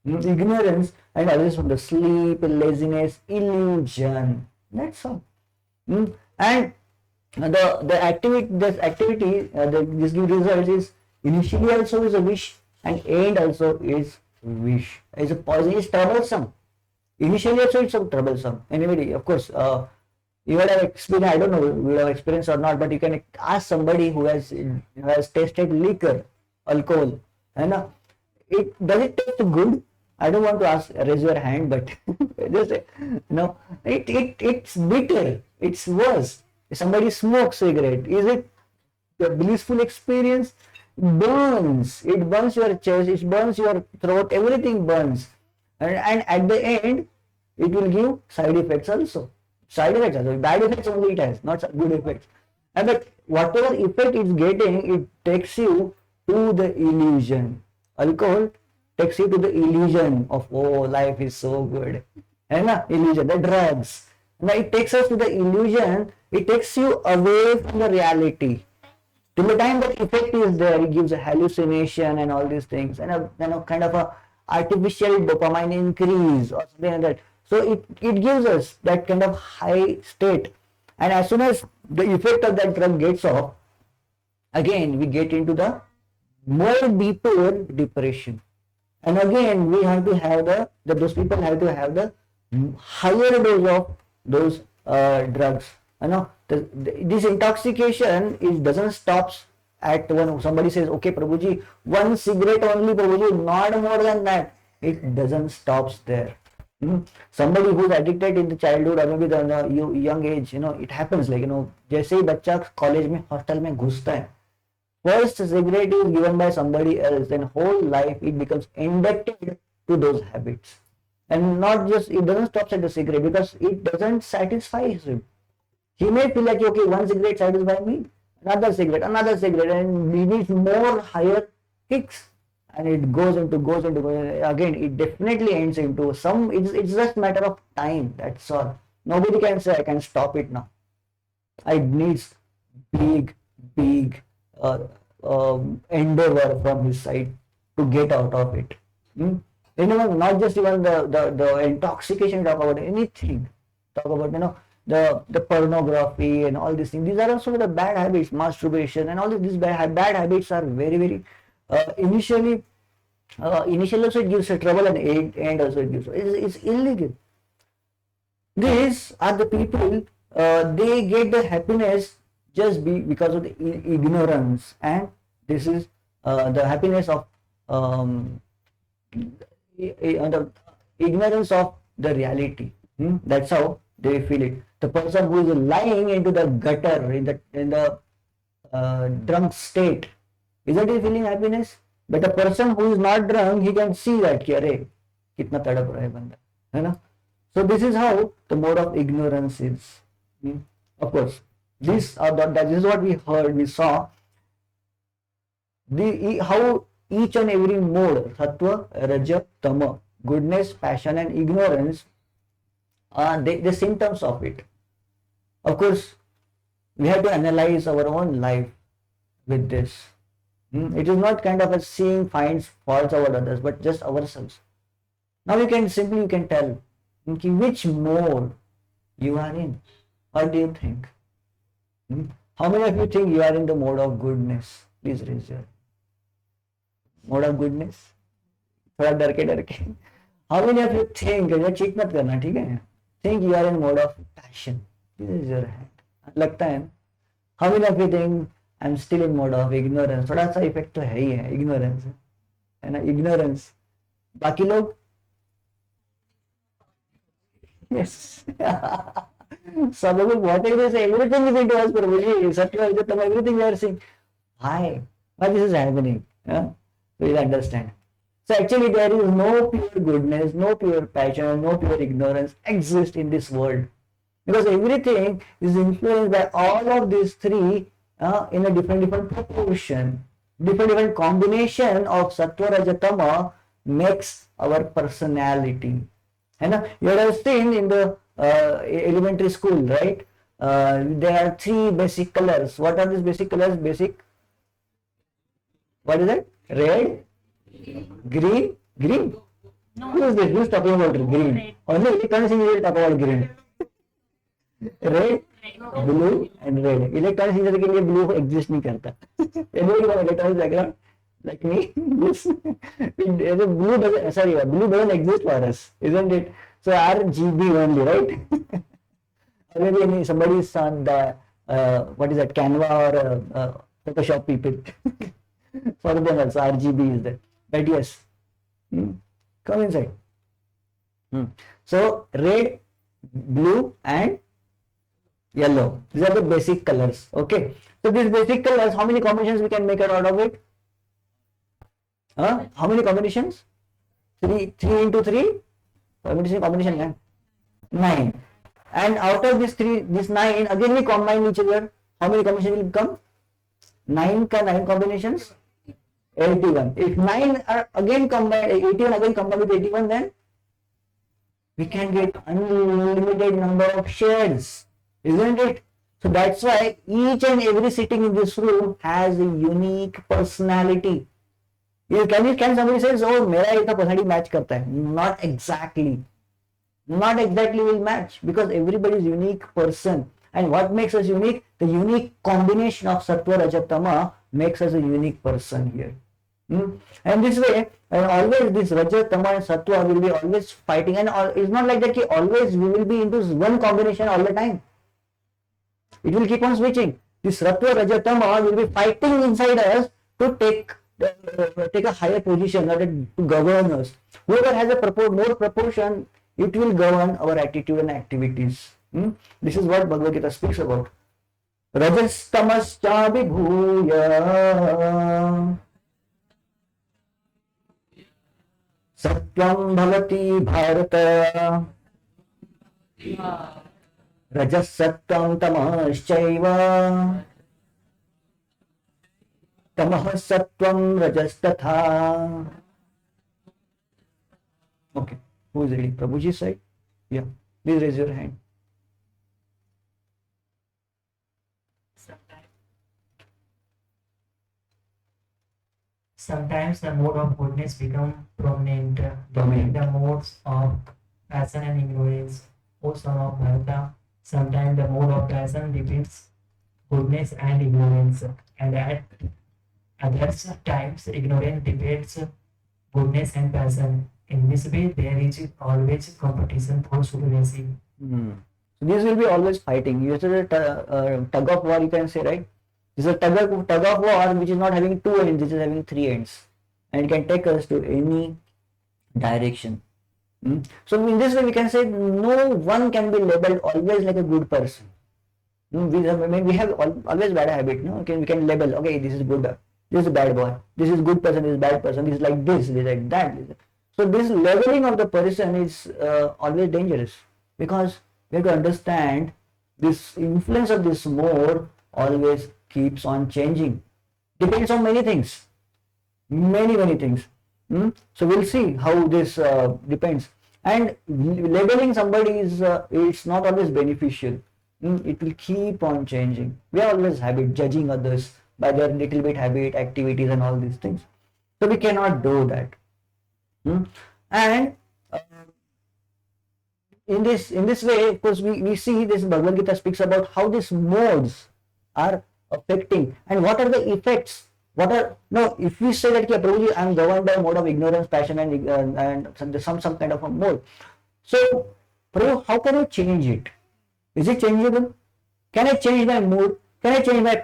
Ignorance, and others from the sleep, laziness, illusion. That's all. And this activity this gives results is initially also is a wish, and end also is wish. Is a positive, is troublesome. Initially also it's so troublesome. Anybody, of course, you will have experience. I don't know you will have experience or not, but you can ask somebody who has tasted liquor, alcohol, and does it taste good? I don't want to raise your hand, but just it's bitter. It's worse. If somebody smokes cigarette, is it a blissful experience? It burns your chest, it burns your throat, everything burns, and at the end it will give side effects also. Bad effects only it has, not good effects. And but whatever effect it's getting, it takes you to the illusion. Alcohol takes you to the illusion of, oh, life is so good. Illusion, the drugs. Now it takes us to the illusion, it takes you away from the reality. Till the time that effect is there, it gives a hallucination and all these things, and a kind of a artificial dopamine increase or something like that. So it gives us that kind of high state, and as soon as the effect of that drug gets off, again we get into the more deeper depression, and again we have to have those people have to have the higher dose of those drugs. This intoxication doesn't stop at when somebody says, okay, Prabhuji, one cigarette only, Prabhuji, not more than that. It doesn't stop there. Somebody who's addicted in the childhood or maybe the young age, it happens like, जैसे ही बच्चा college में hostel में घुसता है, first cigarette is given by somebody else, then whole life it becomes indebted to those habits. And not just, it doesn't stop at the cigarette because it doesn't satisfy him. He may feel like, okay, one cigarette satisfies me, another cigarette, and he needs more higher kicks, and it goes into again. It definitely ends into some. It's just matter of time. That's all. Nobody can say I can stop it now. It needs big endeavor from his side to get out of it. Not just even the intoxication. Talk about anything. Talk about the pornography and all these things. These are also the bad habits, masturbation and all these bad habits are very, very initially also it gives a trouble, and end also it gives. It's illegal. These are the people, they get the happiness just because of the ignorance, and this is the happiness of the ignorance of the reality. That's how they feel it. The person who is lying into the gutter, in the drunk state, isn't he feeling happiness? But a person who is not drunk, he can see that कि अरे कितना तड़प रहा है बंदा, है ना? So this is how the mode of ignorance is. Of course, this is what we heard, we saw. How each and every mode, sattva, raja, tama, goodness, passion, and ignorance, are the symptoms of it. Of course, we have to analyze our own life with this. It is not kind of a seeing finds faults over others, but just ourselves. Now you can tell which mode you are in. What do you think? How many of you think you are in the mode of goodness? Please raise your hand. Mode of goodness? थोड़ा डर के How many of you think, check मत करना, ठीक है? Think you are in mode of passion? Please raise your hand. लगता है? How many of you think I'm still in mode of ignorance? थोड़ा सा इफेक्ट तो है ही है, ignorance है ना? Ignorance. बाकी लोग? Yes. Some of you, whatever they say, everything is into us, Prabhuji. Satya, everything we are seeing. Why? Why this is happening? Yeah? So you'll understand. So actually there is no pure goodness, no pure passion, no pure ignorance exists in this world. Because everything is influenced by all of these three in a different proportion. Different combination of sattva, raja, tama makes our personality. And you have seen in the elementary school, right? There are three basic colors. What are these basic colors? What is that? Red, green. Who is this? Who is talking about green? Only electronics engineer talk about green. Red, blue and red. Electronics engineer के लिए blue exist नहीं करता. Anybody from electronics background? Like me? Yes. Blue doesn't exist for us, isn't it? So RGB only, right? Or maybe somebody's son, what is that, Canva or Photoshop people. For them also RGB is there. But yes, come inside. So red, blue and yellow. These are the basic colors. Okay. So these basic colors, how many combinations we can make out of it? How many combinations? 3 into 3? Combination 9. And out of this 9, again we combine each other. How many combinations will come? 9 combinations? 81. If 9 are again combined, 81 again combined with 81, then we can get unlimited number of shades, isn't it? So that's why each and every sitting in this room has a unique personality. Can somebody say, oh, मेरा ये तो personality match करता है? Not exactly. Not exactly will match, because everybody is unique person. And what makes us unique? The unique combination of sattva, raja, tama makes us a unique person here. And this way, always this raja, tama and sattva will be always fighting. And it's not like that always we will be into one combination all the time. It will keep on switching. This sattva, raja, tama will be fighting inside us to take a higher position or to govern us. Whoever has a more proportion, it will govern our attitude and activities. This is what Bhagavad Gita speaks about. Rajas tamascha vibhuya sattvam bhavati bharata rajas sattvam tamaschaiva tamah sattvam rajas tatha. Okay, who is reading? Prabhuji side? Yeah, please raise your hand. Sometimes the mode of goodness become prominent during the modes of passion and ignorance. O son of Bharata, sometimes the mode of passion defeats goodness and ignorance, and at other times ignorance defeats goodness and passion. In this way, there is always competition for supremacy. So these will be always fighting. You said a tug of war, you can say, right? This is a tug of war which is not having two ends, it is having three ends, and it can take us to any direction. So in this way we can say no one can be labeled always like a good person. We have always bad habit, no? Okay, we can label, okay, this is good, this is a bad boy, this is good person, this is bad person, this is like this is like that. So this labeling of the person is always dangerous, because we have to understand this influence of this mode always keeps on changing. Depends on many things, many things. So we'll see how this depends. And labeling somebody is it's not always beneficial. It will keep on changing. We are always habit judging others by their little bit habit, activities, and all these things. So we cannot do that. And in this way, of course, we see this Bhagavad Gita speaks about how these modes are affecting and what are the effects. What are no? If we say that, Prabhuji, I am governed by a mode of ignorance, passion, and some kind of a mode. So, Prabhu, how can I change it? Is it changeable? Can I change my mood? Can I change my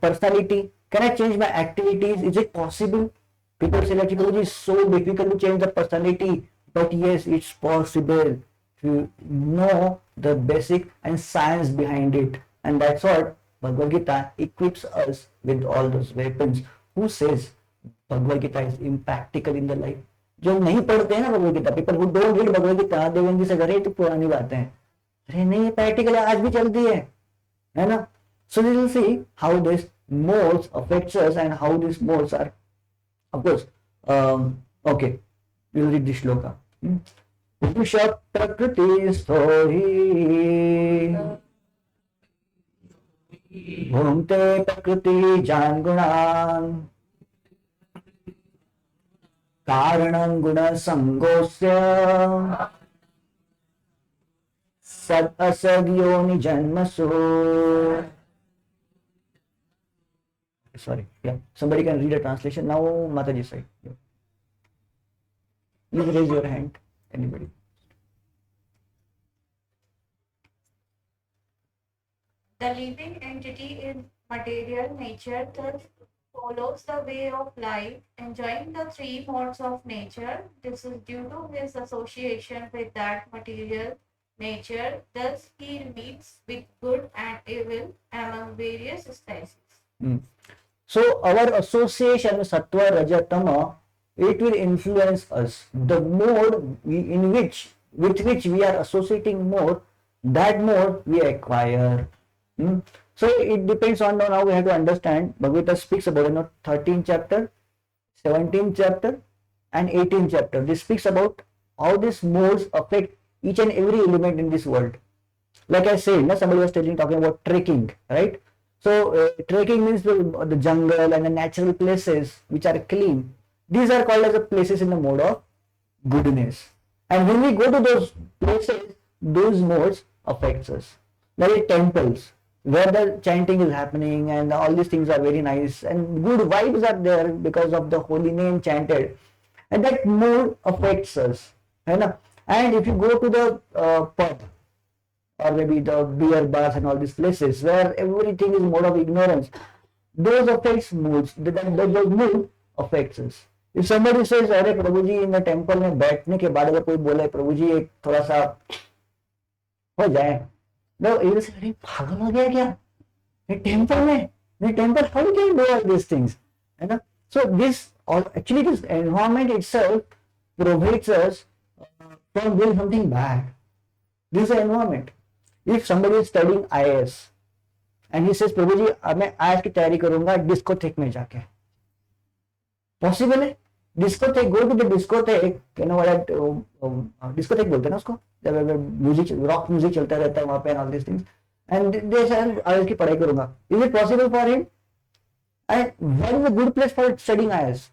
personality? Can I change my activities? Is it possible? People say that, Prabhuji, it's so difficult to change the personality, but yes, it's possible to know the basic and science behind it, and that's what Bhagavad Gita equips us with all those weapons. Who says Bhagavad Gita is impractical in the life? जो नहीं पढ़ते हैं ना Bhagavad Gita, people who don't read Bhagavad Gita, they will say अरे तो पुरानी बातें हैं, अरे नहीं प्रैक्टिकल है, आज भी चलती है ना? So we will see how this modes affects us and how these modes are, of course. Okay, we will read this shloka. Puruषः प्रकृतिस्थो हि भुङ्क्ते प्रकृतिजान् गुणान् कारणं गुणसङ्गोऽस्य सद् असद्योनिजन्मसु. Sorry, yeah. Somebody can read a translation now. Mataji side. Yeah. Please raise your hand. Anybody? The living entity in material nature thus follows the way of life, enjoying the three modes of nature. This is due to his association with that material nature. Thus, he meets with good and evil among various species. So, our association with Sattva, Raja, Tama, it will influence us. The mode with which we are associating more, that mode we acquire. So it depends on now we have to understand. Bhagavad Gita speaks about 13th chapter, 17th chapter, and 18th chapter. This speaks about how these modes affect each and every element in this world. Like I said, somebody was talking about trekking, right? So trekking means the jungle and the natural places which are clean. These are called as the places in the mode of goodness. And when we go to those places, those modes affects us. Like temples, where the chanting is happening and all these things are very nice and good vibes are there because of the holy name chanted, and that mood affects us. And if you go to the pub or maybe the beer bars and all these places where everything is mode of ignorance, those affects moods. Those mood affects us. If somebody says, अरे प्रभु जी in temple में बैठने के बाद अगर कोई बोले प्रभु जी एक थोड़ा सा हो जाए, no, you will say, अरे पागल हो गया क्या? ये टेम्पल में, ये temple, how can you do all these things? So this environment itself prohibits us from doing something bad. This is the environment. If somebody is studying IAS and he says, प्रभु जी मैं IAS की तैयारी करूंगा discotheque में जाके, possible है? Discotheque, go to the discotheque, discotheque बोलते हैं ना उसको, जब म्यूजिक, रॉक म्यूजिक चलता रहता है वहां पे, all this things, and they से आईएएस की पढ़ाई करूंगा. Is it possible for him? And what is a good place for studying IAS?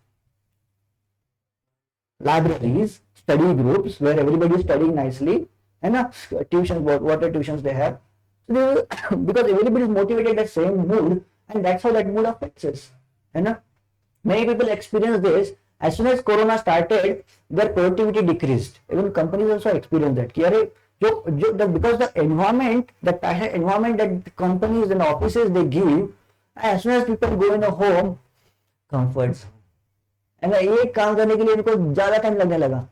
Libraries, study groups where everybody is studying nicely, and tuitions, what tuitions they have. So because everybody is motivated at the same mood, and that's how that mood affects us. Many people experience this. As soon as Corona started, their productivity decreased. Even companies also experience that. Because the environment, the environment that the companies and offices they give, as soon as people go in a home, comforts. एक काम करने के लिए इनको ज्यादा time लगने लगा.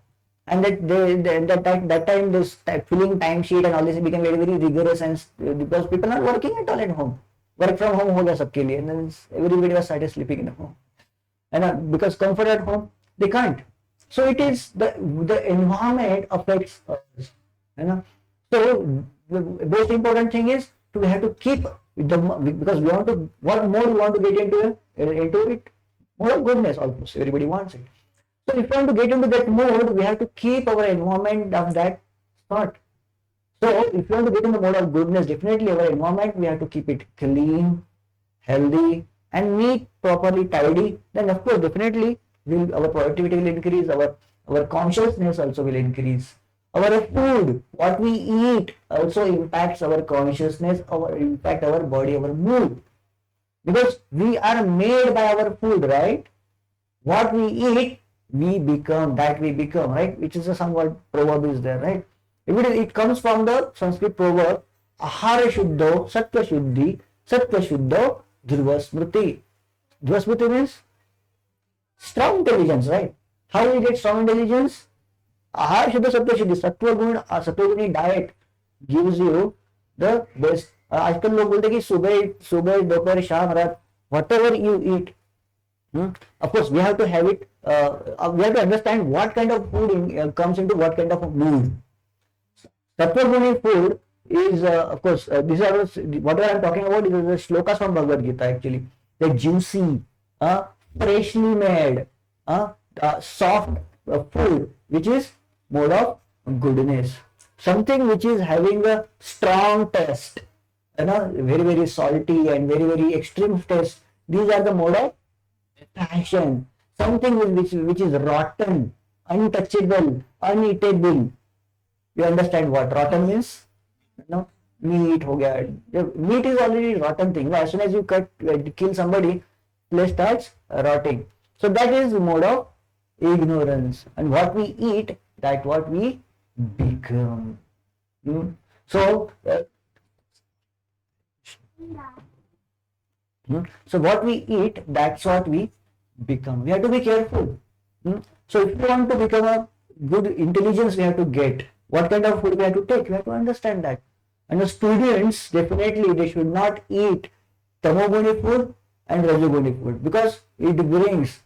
And that time this filling time sheet and all this became very very rigorous, and because people are not working at all at home, work from home हो गया सबके लिए, and then everybody was started sleeping in the home, and because comfort at home they can't. So it is the environment affects us, you know. So the most important thing is we have to keep the, because we want to, what more we want to get into it, more of goodness also, everybody wants it. So if we want to get into that mode, we have to keep our environment of that sort. So if you want to get in the mode of goodness, definitely our environment, we have to keep it clean, healthy, and neat, properly tidy. Then of course, definitely our productivity will increase, our consciousness also will increase. Our food, what we eat, also impacts our consciousness, impact our body, our mood. Because we are made by our food, right? What we eat, we become, right? Which is a somewhat proverb is there, right? It comes from the Sanskrit proverb, Ahara Shuddho, Satya Shuddhi, Satya Shuddho, Dhruva Smriti. Dhruva Smriti means strong intelligence, right? How we get strong intelligence? Ahara Shuddha, Satya Shuddhi, Sattva Guni diet gives you the best. आजकल लोग बोलते हैं कि सुबह दोपहर शाम रात, whatever you eat, of course we have to have it, we have to understand what kind of food comes into what kind of mood. Sattva-guni food is, of course, these are whatever I am talking about is the shlokas from Bhagavad Gita actually. The juicy, freshly made, soft food which is mode of goodness. Something which is having a strong taste, very very salty and very very extreme taste. These are the mode of passion. Something which is rotten, untouchable, uneatable. You understand what rotten means? Meat ho gaya. Meat is already rotten thing. As soon as you kill somebody, flesh starts rotting. So that is the mode of ignorance. And what we eat, that what we become. So what we eat, that's what we become. We have to be careful. So if you want to become a good intelligence, we have to get what kind of food we have to take. We have to understand that. And the students, definitely they should not eat tamoguni food and rajoguni food, because it brings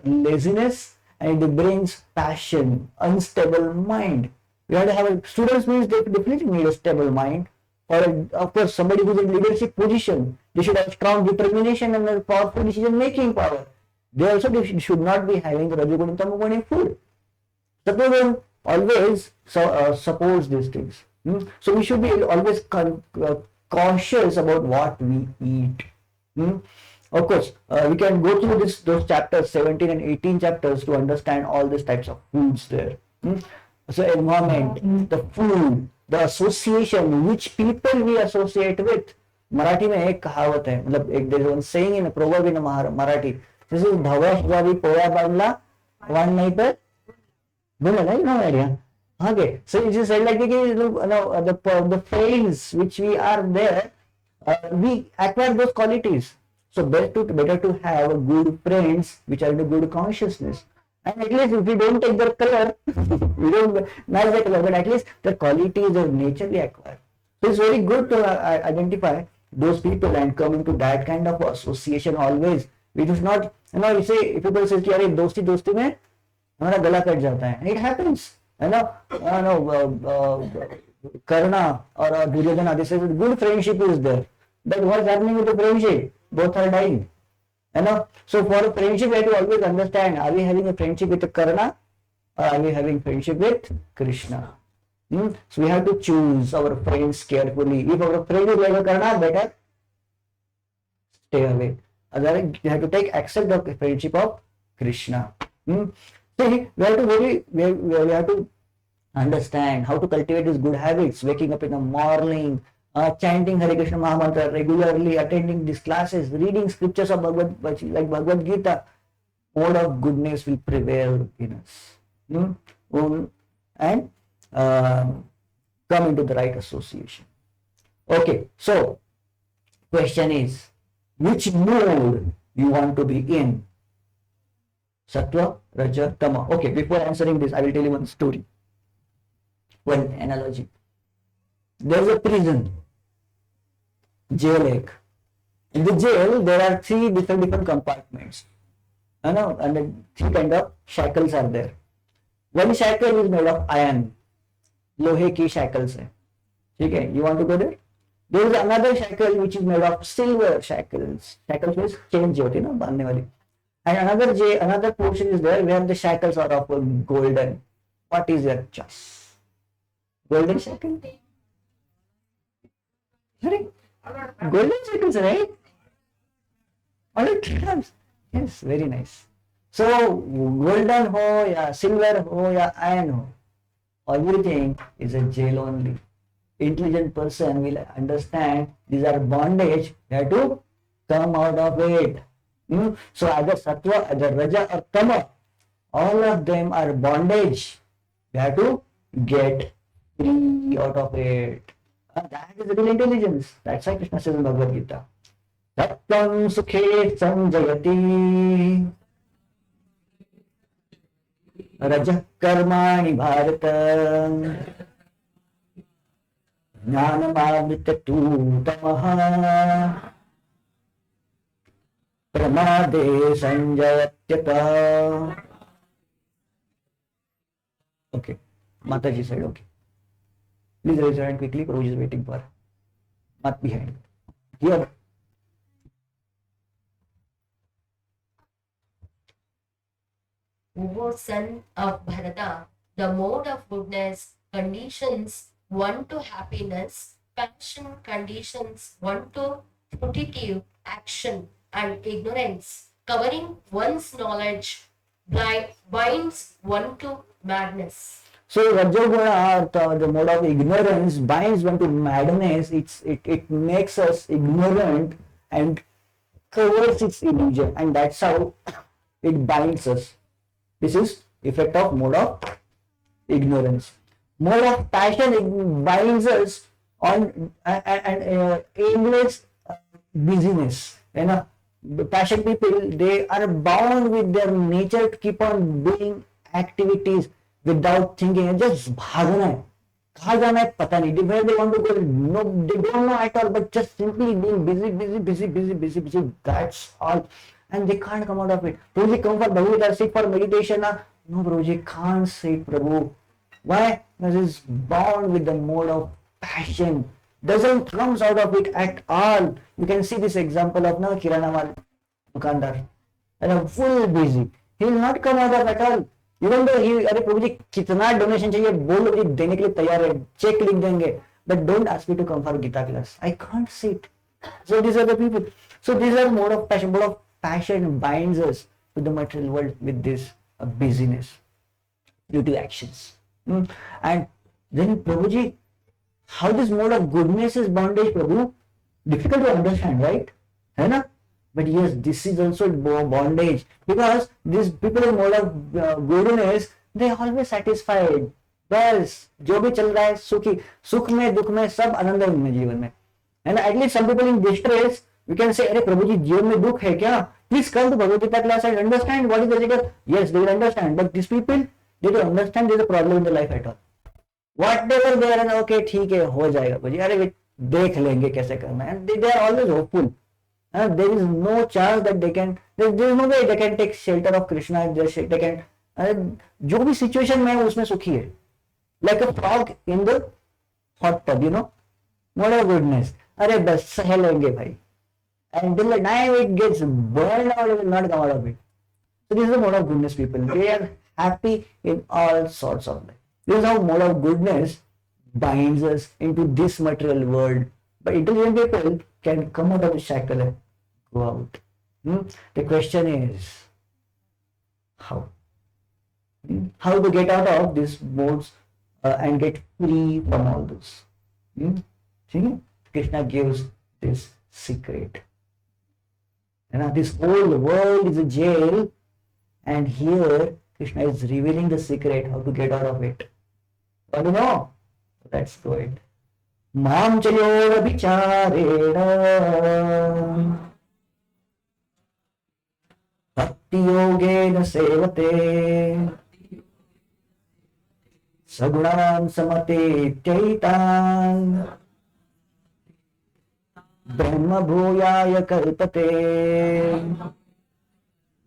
laziness and it brings passion, unstable mind. We have to have students means they definitely need a stable mind. Or of course somebody who is in leadership position, they should have strong determination and a powerful decision making power. They also should not be having rajoguni and tamoguni food. Sattva always supports these things. So we should be always cautious about what we eat. Of course, we can go through those chapters, 17 and 18 chapters, to understand all these types of foods there. So environment, the food, the association, which people we associate with. Marathi में एक कहावत है, मतलब एक there is one saying in a proverb in Marathi. This is धवश जावी पोया बांधला वन नहीं पर बुला नहीं, no idea. Okay, so it is said like the friends which we are there, we acquire those qualities. So better to have good friends which are in a good consciousness. And at least if we don't take their color, we don't match the color, but at least the qualities of nature we acquire. So it's very good to identify those people and come into that kind of association always. We do not, you say, if people say, "Arey dosti mein हमारा गला cut जाता है," it happens, Karna or Duryodhana, they say good friendship is there, but what's happening with the friendship? Both are dying. So for a friendship, we have to always understand: are we having a friendship with Karna, or are we having friendship with Krishna? So we have to choose our friends carefully. If our friend is like a Karna, better stay away. Otherwise, we have to accept the friendship of Krishna. See, we have to understand how to cultivate these good habits. Waking up in the morning, chanting Hare Krishna Mahamantra regularly, attending these classes, reading scriptures of Bhagavad Gita. Mode of goodness will prevail in us, and come into the right association. Okay, so question is, which mode you want to be in? Sattva, Raja, Tama. Okay, before answering this, I will tell you one story, one analogy. There's a prison, jail egg. In the jail, there are three different compartments. You know, and the three kind of shackles are there. One shackle is made of iron, लोहे की shackles है. ठीक है, you want to go there? There is another shackle which is made of silver shackles. Shackles means chain जो होती है ना बांधने वाली. And another portion is there where the shackles are of golden. What is your choice? Golden shackle? Sorry? Golden shackles, right? All it comes. Yes, very nice. So golden ho ya silver ho ya iron ho, everything is a jail only. Intelligent person will understand these are bondage. You have to come out of it. So either sattva, either raja or tama, all of them are bondage. You have to get free out of it. That is real intelligence. That's why Krishna says in Bhagavad Gita. Tattam sukhe sanjayati raja karmani bharata jnanamavritatu tamaha pramade sanjayatyata. Okay, Mataji said okay. Please raise your hand quickly. Prabhuji is waiting for. Not behind. Here. O son of Bharata, the mode of goodness conditions one to happiness, passion conditions one to fruitive action, and ignorance, covering one's knowledge, binds one to madness. So Rajoguna, the mode of ignorance, binds one to madness. It makes us ignorant and covers its illusion, and that's how it binds us. This is effect of mode of ignorance. Mode of passion binds us on and aimless busyness. You know, the passion people, they are bound with their nature to keep on doing activities without thinking. Just भागना है, कहाँ जाना है पता नहीं. Where they want to go, no, they don't know at all. But just simply being busy. That's all. And they can't come out of it. Prabhuji, come for Bhagavad sit for meditation. No, Prabhuji, can't sit, Prabhu. Why? Because it's bound with the mode of passion. Doesn't comes out of it at all. You can see this example of now Kirana wal Dukandar. And full busy. He will not come out of at all. Even though he, अरे प्रभु जी कितना donation चाहिए बोलो जी देने के लिए तैयार है, check लिख देंगे. But don't ask me to come for Gita class. I can't sit. So these are the people. So these are mode of passion. Mode of passion binds us to the material world with this busyness due to actions. And then Prabhuji, how this mode of goodness is bondage, Prabhu? Difficult to understand, right? है ना? But yes, this is also bondage because these people in mode of goodness, they are always satisfied. बस जो भी चल रहा है सुखी, सुख में दुख में सब आनंद है उनमें जीवन में. And at least some people in distress, you can say, अरे प्रभु जी जीवन में दुख है क्या? Please come to Bhagavad Gita class and understand what is the leader. Yes, they will understand. But these people, they don't understand there is a problem in their life at all. Whatever they are, okay, ठीक है, हो जाएगा प्रभु जी. अरे देख लेंगे कैसे करना है. And they are always hopeful. There is no chance that they can. There is no way they can take shelter of Krishna. They can. जो भी situation में है उसमें सुखी है. Like a frog in the hot tub, you know. What a goodness. अरे बस सह लेंगे भाई. Until the time it gets burned out, it will not come out of it. So this is the mode of goodness people. They are happy in all sorts of life. This is how mode of goodness binds us into this material world. But intelligent people can come out of the shackle and go out. The question is how? How to get out of these modes and get free from all this. See? Krishna gives this secret. This whole world is a jail, and here Krishna is revealing the secret how to get out of it. Want to know? Let's go ahead. Mam chayo vicharena भक्ति योगेन सेवते सगुणान् समतीत्यैतान् ब्रह्म भूयाय कल्पते.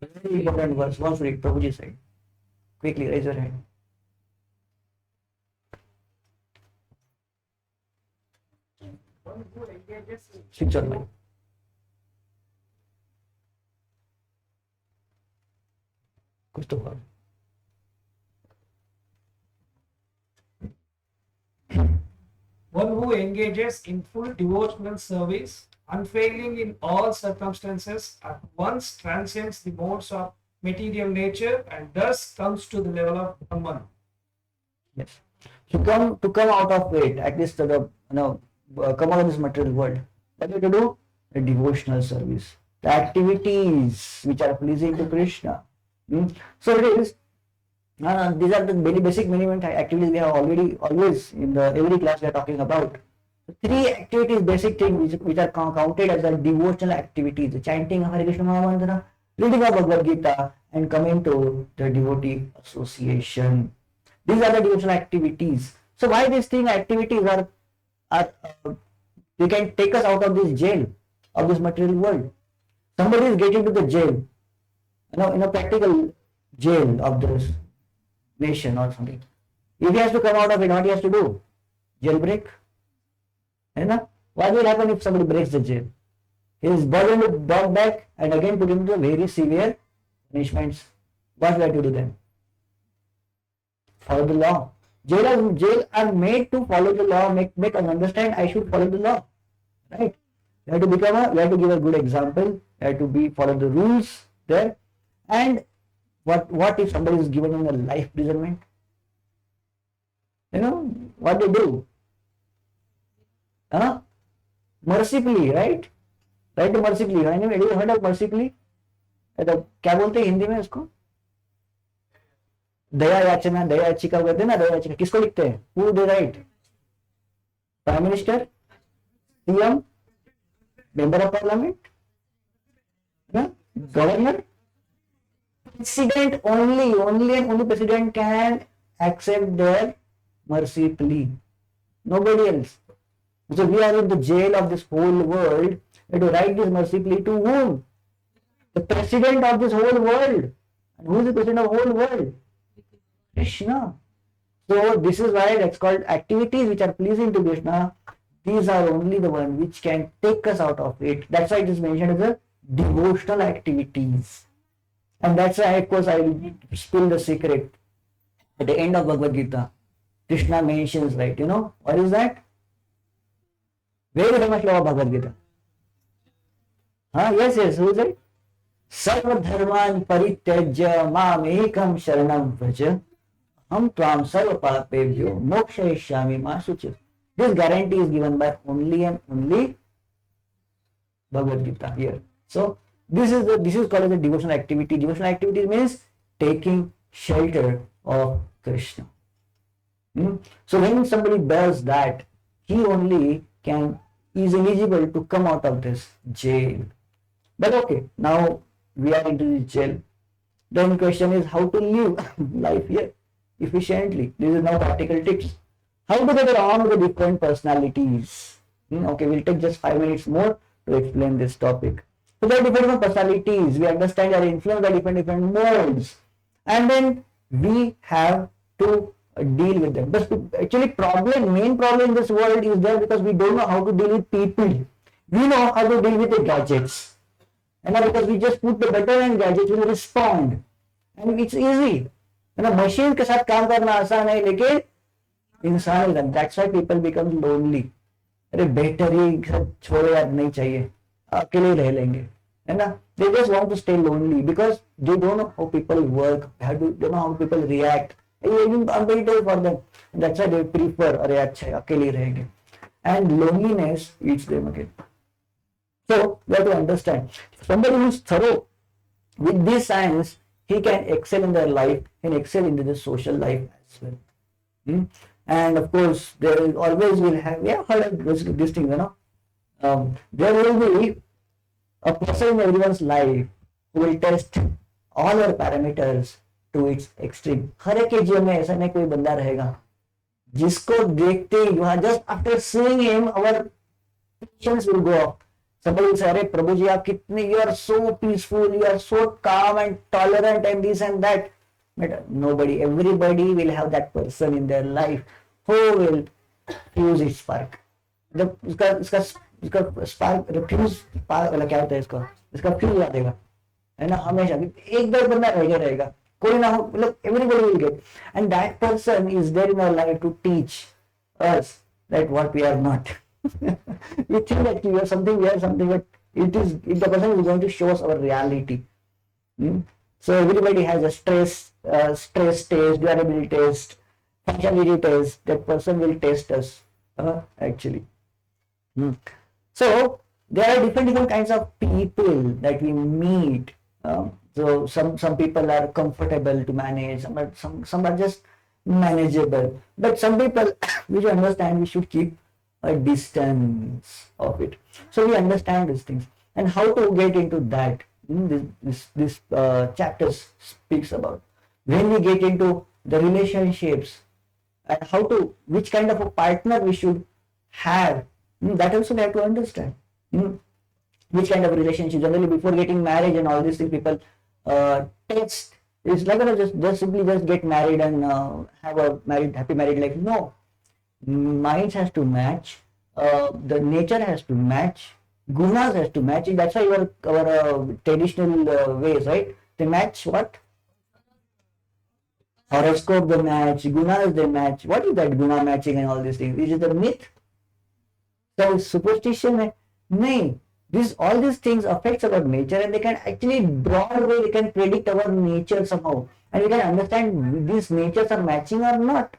Very important verse. Once read, Prabhuji said. Quickly raise your hand. One who engages in Switch on mic. कुछ तो हुआ. One who engages in full devotional service, unfailing in all circumstances, at once transcends the modes of material nature and thus comes to the level of Brahman. Yes. To come out of it, at least come out of this material world. What do you have to do? A devotional service. The activities which are pleasing to Krishna. So it is. These are the very basic minimum activities we have always in the every class we are talking about. Three activities, basic things which are counted as a devotional activities: the chanting of Hare Krishna Mahamantra, reading of Bhagavad Gita, and coming to the devotee association. These are the devotional activities. So why these activities are they can take us out of this jail of this material world. Somebody is getting to the jail, in a practical jail of this nation or something. If he has to come out of it, what he has to do? Jailbreak. What will happen if somebody breaks the jail? He is brought back and again put into very severe punishments. What will I do to them? Follow the law. Jail are made to follow the law, make us understand I should follow the law. Right? You have to give a good example. You have to follow the rules there. And what if somebody is given a life imprisonment? What they do? Mercifully, right? Right to mercifully. Have you heard of mercifully? क्या बोलते हैं हिंदी में उसको? दया याचना, दया याचिका कहते हैं ना, दया याचिका किसको लिखते हैं? Who they write? Prime Minister, CM, Member of Parliament, Governor. President only President can accept their mercy plea. Nobody else. So we are in the jail of this whole world. We have to write this mercy plea to whom? The President of this whole world. And who is the President of the whole world? Krishna. So this is why that's called activities which are pleasing to Krishna. These are only the ones which can take us out of it. That's why it is mentioned as a devotional activities. And that's why, of course, I will spill the secret. At the end of Bhagavad Gita, Krishna mentions, right, what is that? Very famous law of Bhagavad Gita. Yes, who is it? Sarva dharman parityajya mam ekam sharanam vraja ham tvam sarva papebhyo mokshayishyami ma suchit. This guarantee is given by only and only Bhagavad Gita here. So this is called as a devotional activity. Devotional activity means taking shelter of Krishna. So when somebody does that, he only is eligible to come out of this jail. But okay, now we are into this jail. Then question is how to live life here efficiently. This is now practical tips. How to get along with the different personalities. Okay, we'll take just 5 minutes more to explain this topic. So there are different personalities. We understand they are influenced by different modes. And then we have to deal with them. But actually main problem in this world is there because we don't know how to deal with people. We know how to deal with the gadgets. And because we just put the button and gadgets will respond. And it's easy. Machine के साथ काम करना आसान है लेकिन इंसान, that's why people become lonely. अरे better ही छोड़ो यार, नहीं चाहिए, अकेले रह लेंगे, है ना? They just want to stay lonely because they don't know how people work, they don't know how people react. Even unbearable for them. That's why they prefer अरे अच्छा अकेले रहेंगे. And loneliness eats them again. So we have to understand. Somebody who is thorough with this science, he can excel in their life and excel into the social life as well. And of course, there is always will have, heard of this thing, there will be a person in everyone's life who will test all our parameters to its extreme. हर एक KGM में ऐसा नहीं कोई बंदा रहेगा जिसको देखते ही वहां just after seeing him our patience will go up. Somebody will say, अरे प्रभु जी आप कितने, you are so peaceful, you are so calm and tolerant and this and that. But nobody, everybody will have that person in their life who will fuse its spark. जब इसका spark refuse spark वाला क्या होता है इसका fuse आ देगा है ना, हमेशा एक दो बंदा रहेगा कोई ना हो, मतलब everybody will get, and that person is there in our life to teach us that what we are not. We think that we are something, but the person is going to show us our reality. So everybody has a stress test, durability test, functionality test. That person will test us actually. So there are different kinds of people that we meet. So some people are comfortable to manage, some are just manageable, but some people we should understand we should keep a distance of it. So we understand these things and how to get into that. This chapter speaks about when we get into the relationships and which kind of a partner we should have. That also we have to understand. Which kind of relationship. Generally, before getting married and all these things, people test. It's like just simply get married and have a happy married life. No, minds has to match. The nature has to match. Gunas has to match. That's why our traditional ways, right? They match what? Horoscope they match. Gunas they match. What is that guna matching and all these things? Is it a myth? So superstition? No. All these things affects our nature, and they can actually broad way they can predict our nature somehow, and we can understand these natures are matching or not.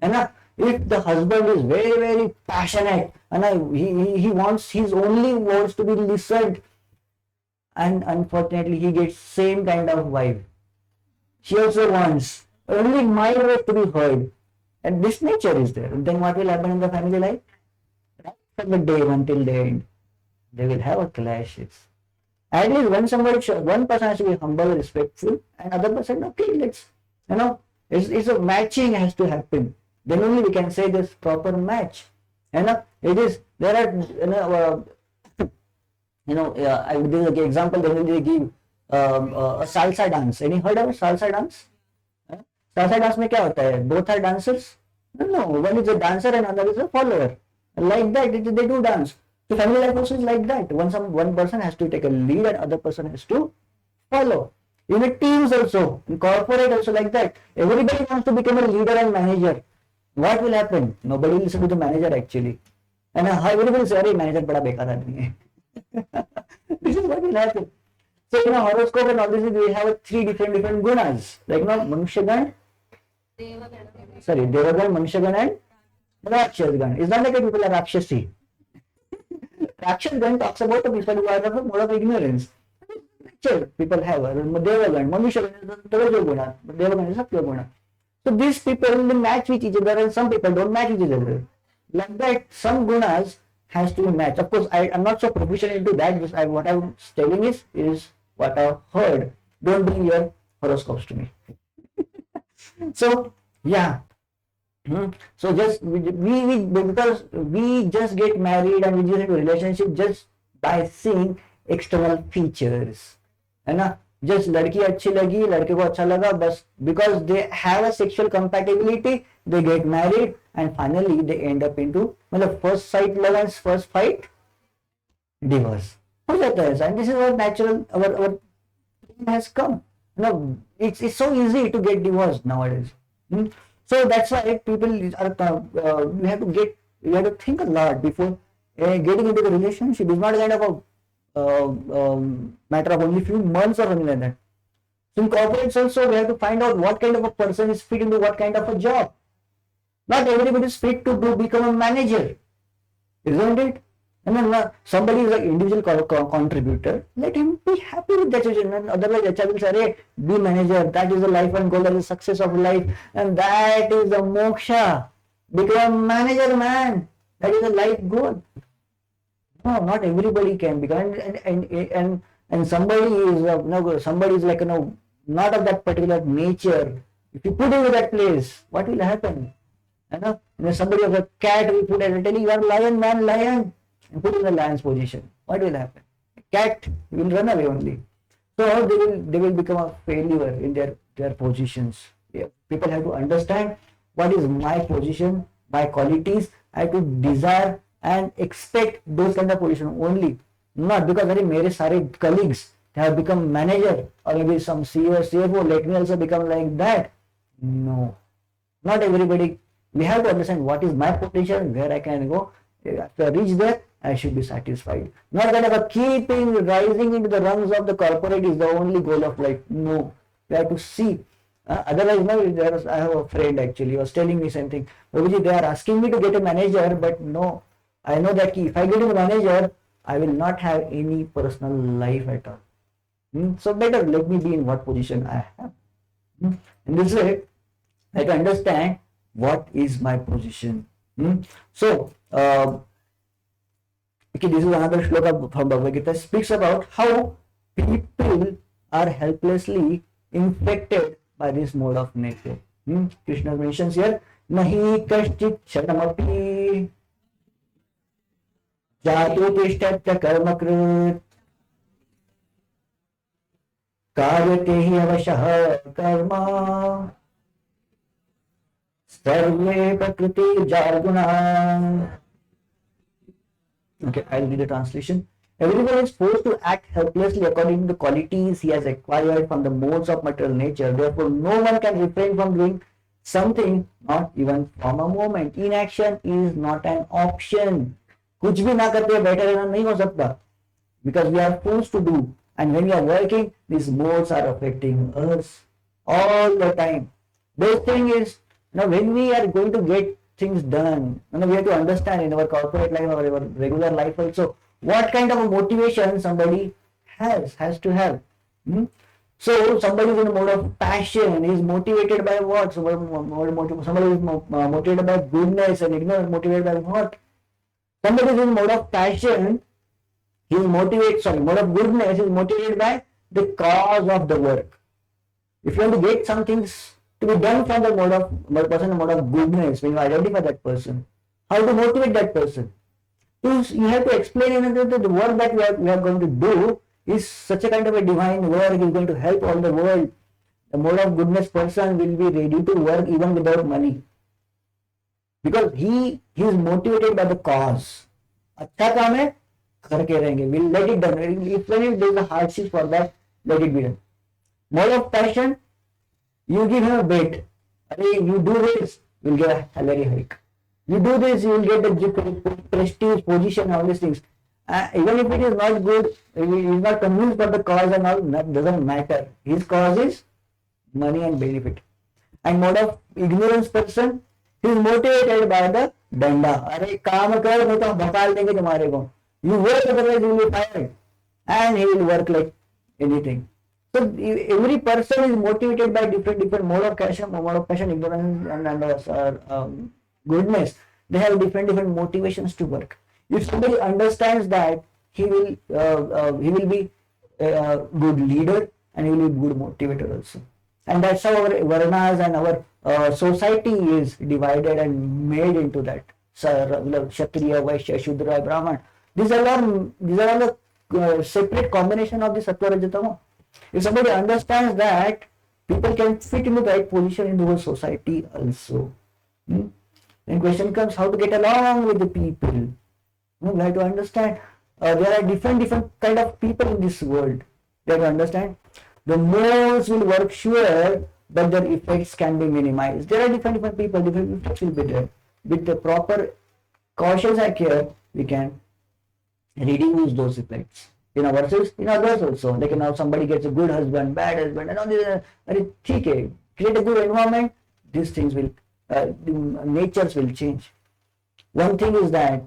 And if the husband is very very passionate and he only wants to be listened, and unfortunately he gets same kind of wife. She also wants only my word to be heard, and this nature is there. And then what will happen in the family life? Right from the day until the end, they will have a clashes. At least one person has to be humble, respectful, and other person, okay, it's a matching has to happen. Then only we can say this proper match. There are this is an example. They will give a salsa dance. Any heard of salsa dance? Salsa dance में क्या होता है? Both are dancers? No, one is a dancer and another is a follower. Like that, they do dance. So family life also is like that. One person has to take a lead and other person has to follow. In the teams also, in corporate also like that. Everybody wants to become a leader and manager. What will happen? Nobody will listen to the manager actually. And everybody will say, "Arey, manager बड़ा बेकार आदमी है." This is what will happen. So in a horoscope and all this, we have three different gunas. Like Manushyagan, Devagan, Manushyagan and Rakshasgan. It's not like people are Rakshasi. Rakshasgan talks about the people who are of a mode of ignorance. People have Devagan, Manushyagan is the Rajo Guna, Devagan is Satya Guna. So these people will match with each other and some people don't match with each other. Like that, some gunas has to be matched. Of course, I'm not so proficient into that. What I'm telling is what I've heard. Don't bring your horoscopes to me. So yeah. So just because we just get married and we just into a relationship just by seeing external features, है ना? Just लड़की अच्छी लगी, लड़के को अच्छा लगा, बस because they have a sexual compatibility, they get married and finally they end up into मतलब first sight love and first fight divorce. हो जाता है, and this is what natural our has come. No, it's so easy to get divorced nowadays. So that's why people are you have to think a lot before getting into the relationship. It's not kind of a matter of only few months or something like that. So in corporates also we have to find out what kind of a person is fit into what kind of a job. Not everybody is fit to become a manager, isn't it? And then somebody is an individual contributor, let him be happy with that situation. And otherwise HR will say, hey, be manager, that is the life and goal, that is the success of life, and that is the moksha. Become a manager, man. That is the life goal. No, not everybody can become, and somebody is somebody is like not of that particular nature, if you put into that place, what will happen? Somebody of a cat will put and tell you are lion, man, lion, and put in the lion's position. What will happen? Cat will run away only. So they will become a failure in their positions. Yeah. People have to understand what is my position, my qualities. I have to desire and expect those kind of position only. Not because mere sare colleagues they have become manager or maybe some CEO, CFO, let me also become like that. No, not everybody. We have to understand what is my potential, where I can go. After I reach there, I should be satisfied. Not kind of a keeping rising into the rungs of the corporate is the only goal of life. No, we have to see. Otherwise, no, I have a friend actually, he was telling me something. Babuji, they are asking me to get a manager, but no, I know that if I get a manager, I will not have any personal life at all. So better let me be in what position I have. In this way, I can understand what is my position. So, okay, this is another shloka from Bhagavad Gita, speaks about how people are helplessly infected by this mode of nature. Krishna mentions here, nahi kashchit shanamapi jatu tishtatya karmakrit कायते ही अवशः कर्म सर्वे प्रकृति जार्गुणा. Okay, I'll read the translation. Everyone is forced to act helplessly according to the qualities he has acquired from the modes of material nature. Therefore, no one can refrain from doing something, not even from a moment. Inaction is not an option. कुछ भी ना करते बैठे रहना नहीं हो सकता. Because we are forced to do. And when we are working, these modes are affecting us all the time. Best thing is, when we are going to get things done, we have to understand in our corporate life or our regular life also, what kind of a motivation somebody has to have. So somebody is in a mode of passion, is motivated by what? Somebody is motivated by goodness and ignorance, motivated by what? Somebody is in mode of passion, mode of goodness is motivated by the cause of the work. If you want to get some things to be done from the mode of goodness, when you identify that person, how to motivate that person? You have to explain that the work that we are going to do is such a kind of a divine work, is going to help all the world. The mode of goodness person will be ready to work even without money. Because he is motivated by the cause. अच्छा काम है करके रहेंगे, we'll let it done. If there is a hardship for that, let it be done. Mode of passion, you give him a bet. You do this, you'll get a salary hike. You do this, you will get the prestige, position, all these things. Even if it is not good, he is not convinced for the cause and all, that doesn't matter. His cause is money and benefit. And mode of ignorance person, he is motivated by the danda. अरे काम कर नहीं तो हम भगाल देंगे तुम्हारे को. You work, otherwise you will be fired. And he will work like anything. So every person is motivated by different mode of passion, ignorance and goodness. They have different motivations to work. If somebody understands that, he will be a good leader and he will be a good motivator also. And that's how our varnas and our society is divided and made into that. Kshatriya, Vaishya, Shudra, Brahman. These are all the separate combination of the Sattva, Raja, Tama. If somebody understands that, people can fit into the right position in the whole society also. Then question comes, how to get along with the people. We have to understand there are different kind of people in this world. They have to understand the modes will work sure, but their effects can be minimized. There are different people, different effects will be there. With the proper cautious care, we can reduce those effects in ourselves, in others also. Like now somebody gets a good husband, bad husband, and all this. Create a good environment. These things will, the natures will change. One thing is that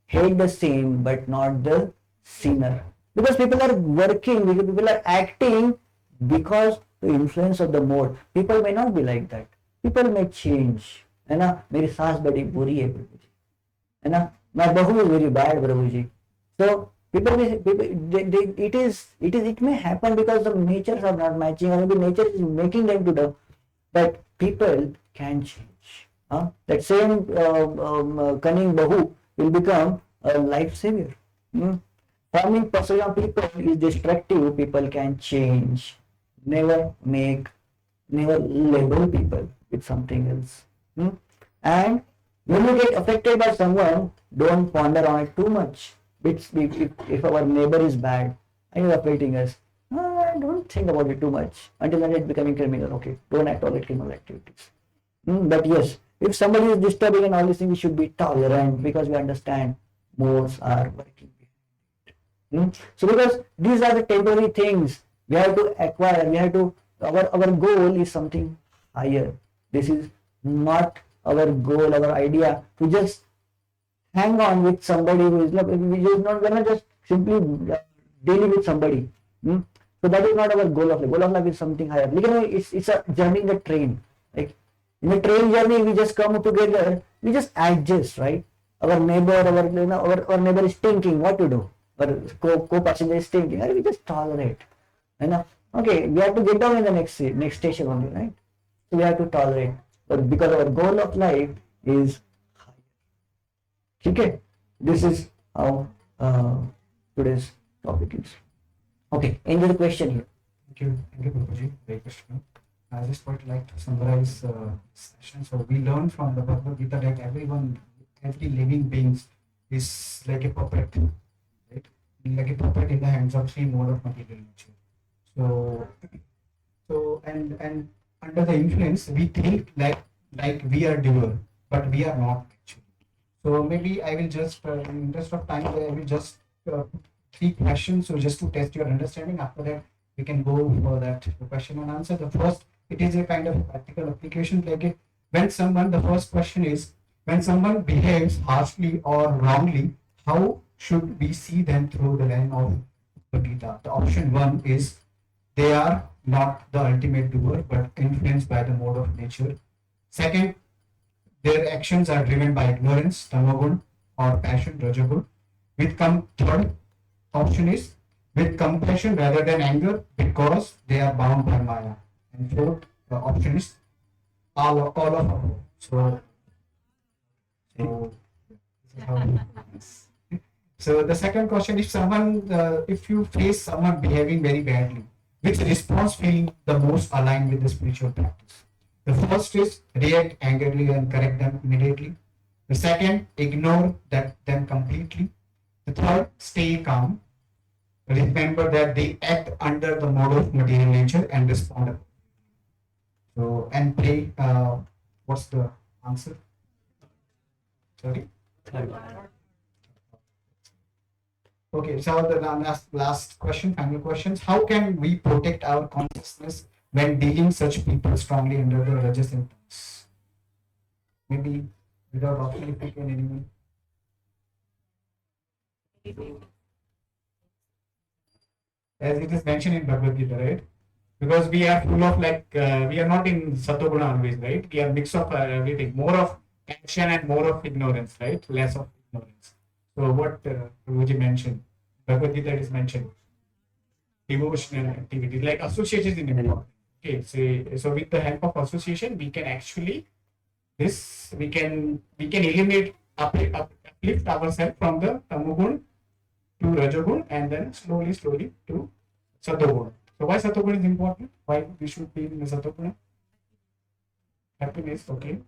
hate the sin, but not the sinner. Because people are working, people are acting because the influence of the mode. People may not be like that. People may change. है ना, मेरी सास बड़ी बुरी है प्रभु जी, है ना, my bahu is very bad, Prabhuji. So It may happen because the natures are not matching, or maybe nature is making them to do. But people can change. That same cunning Bahu will become a life savior. Forming persona people is destructive. People can change. Never label people with something else. And when you get affected by someone, don't ponder on it too much. If our neighbor is bad and you're affecting us, don't think about it too much until then it's becoming criminal. Okay, don't tolerate criminal activities. But yes, if somebody is disturbing and all these things, we should be tolerant because we understand modes are working. So because these are the temporary things we have to acquire, our goal is something higher. This is not our goal, our idea to just hang on with somebody who is not, we're not just simply dealing with somebody. So that is not our goal of life. Goal of life is something higher. It's a journey in the train. Like in the train journey, we just come together, we just adjust, right? Our neighbor, our neighbor is thinking what to do. Our co-passenger is thinking, we just tolerate. Okay, we have to get down in the next station only, right? So we have to tolerate. But because our goal of life is higher. Okay, this is how today's topic is. Okay, end of the question here. Thank you, Babaji. Very question. I just would like to summarize session. So we learned from the Bhagavad Gita that every living being is like a puppet, right? Like a puppet in the hands of three mode of material nature. So and under the influence, we think like we are doer, but we are not actually. So maybe I will just, in interest of time, I will just three questions, so just to test your understanding. After that, we can go for that question and answer. The first, it is a kind of practical application. The first question is, when someone behaves harshly or wrongly, how should we see them through the lens of the Gita? The option one is, they are not the ultimate doer, but influenced by the mode of nature. Second, their actions are driven by ignorance, tamagun, or passion, rajagun. Third option is, with compassion rather than anger, because they are bound by maya. And fourth option is all of above. So the second question is, if you face someone behaving very badly, which response feel the most aligned with the spiritual practice? The first is react angrily and correct them immediately. The second, ignore them completely. The third, stay calm. Remember that they act under the mode of material nature and respond. So, and pray, what's the answer? Sorry? Okay, so the last question, final questions. How can we protect our consciousness when dealing such people strongly under the rajas symptoms? Maybe without option, if we can anyone. As it is mentioned in Bhagavad Gita, right? Because we are full of we are not in Satoguna always, right? We are mix of everything, more of action and more of ignorance, right? Less of ignorance. So what Prabhuji mentioned, Bhagavad Gita is mentioned, devotional activities like association is important. Okay, so with the help of association, we can actually we can eliminate uplift ourselves from the tamogun to rajogun and then slowly to satoguna. So why satoguna is important? Why we should be in the satoguna? Happiness, okay.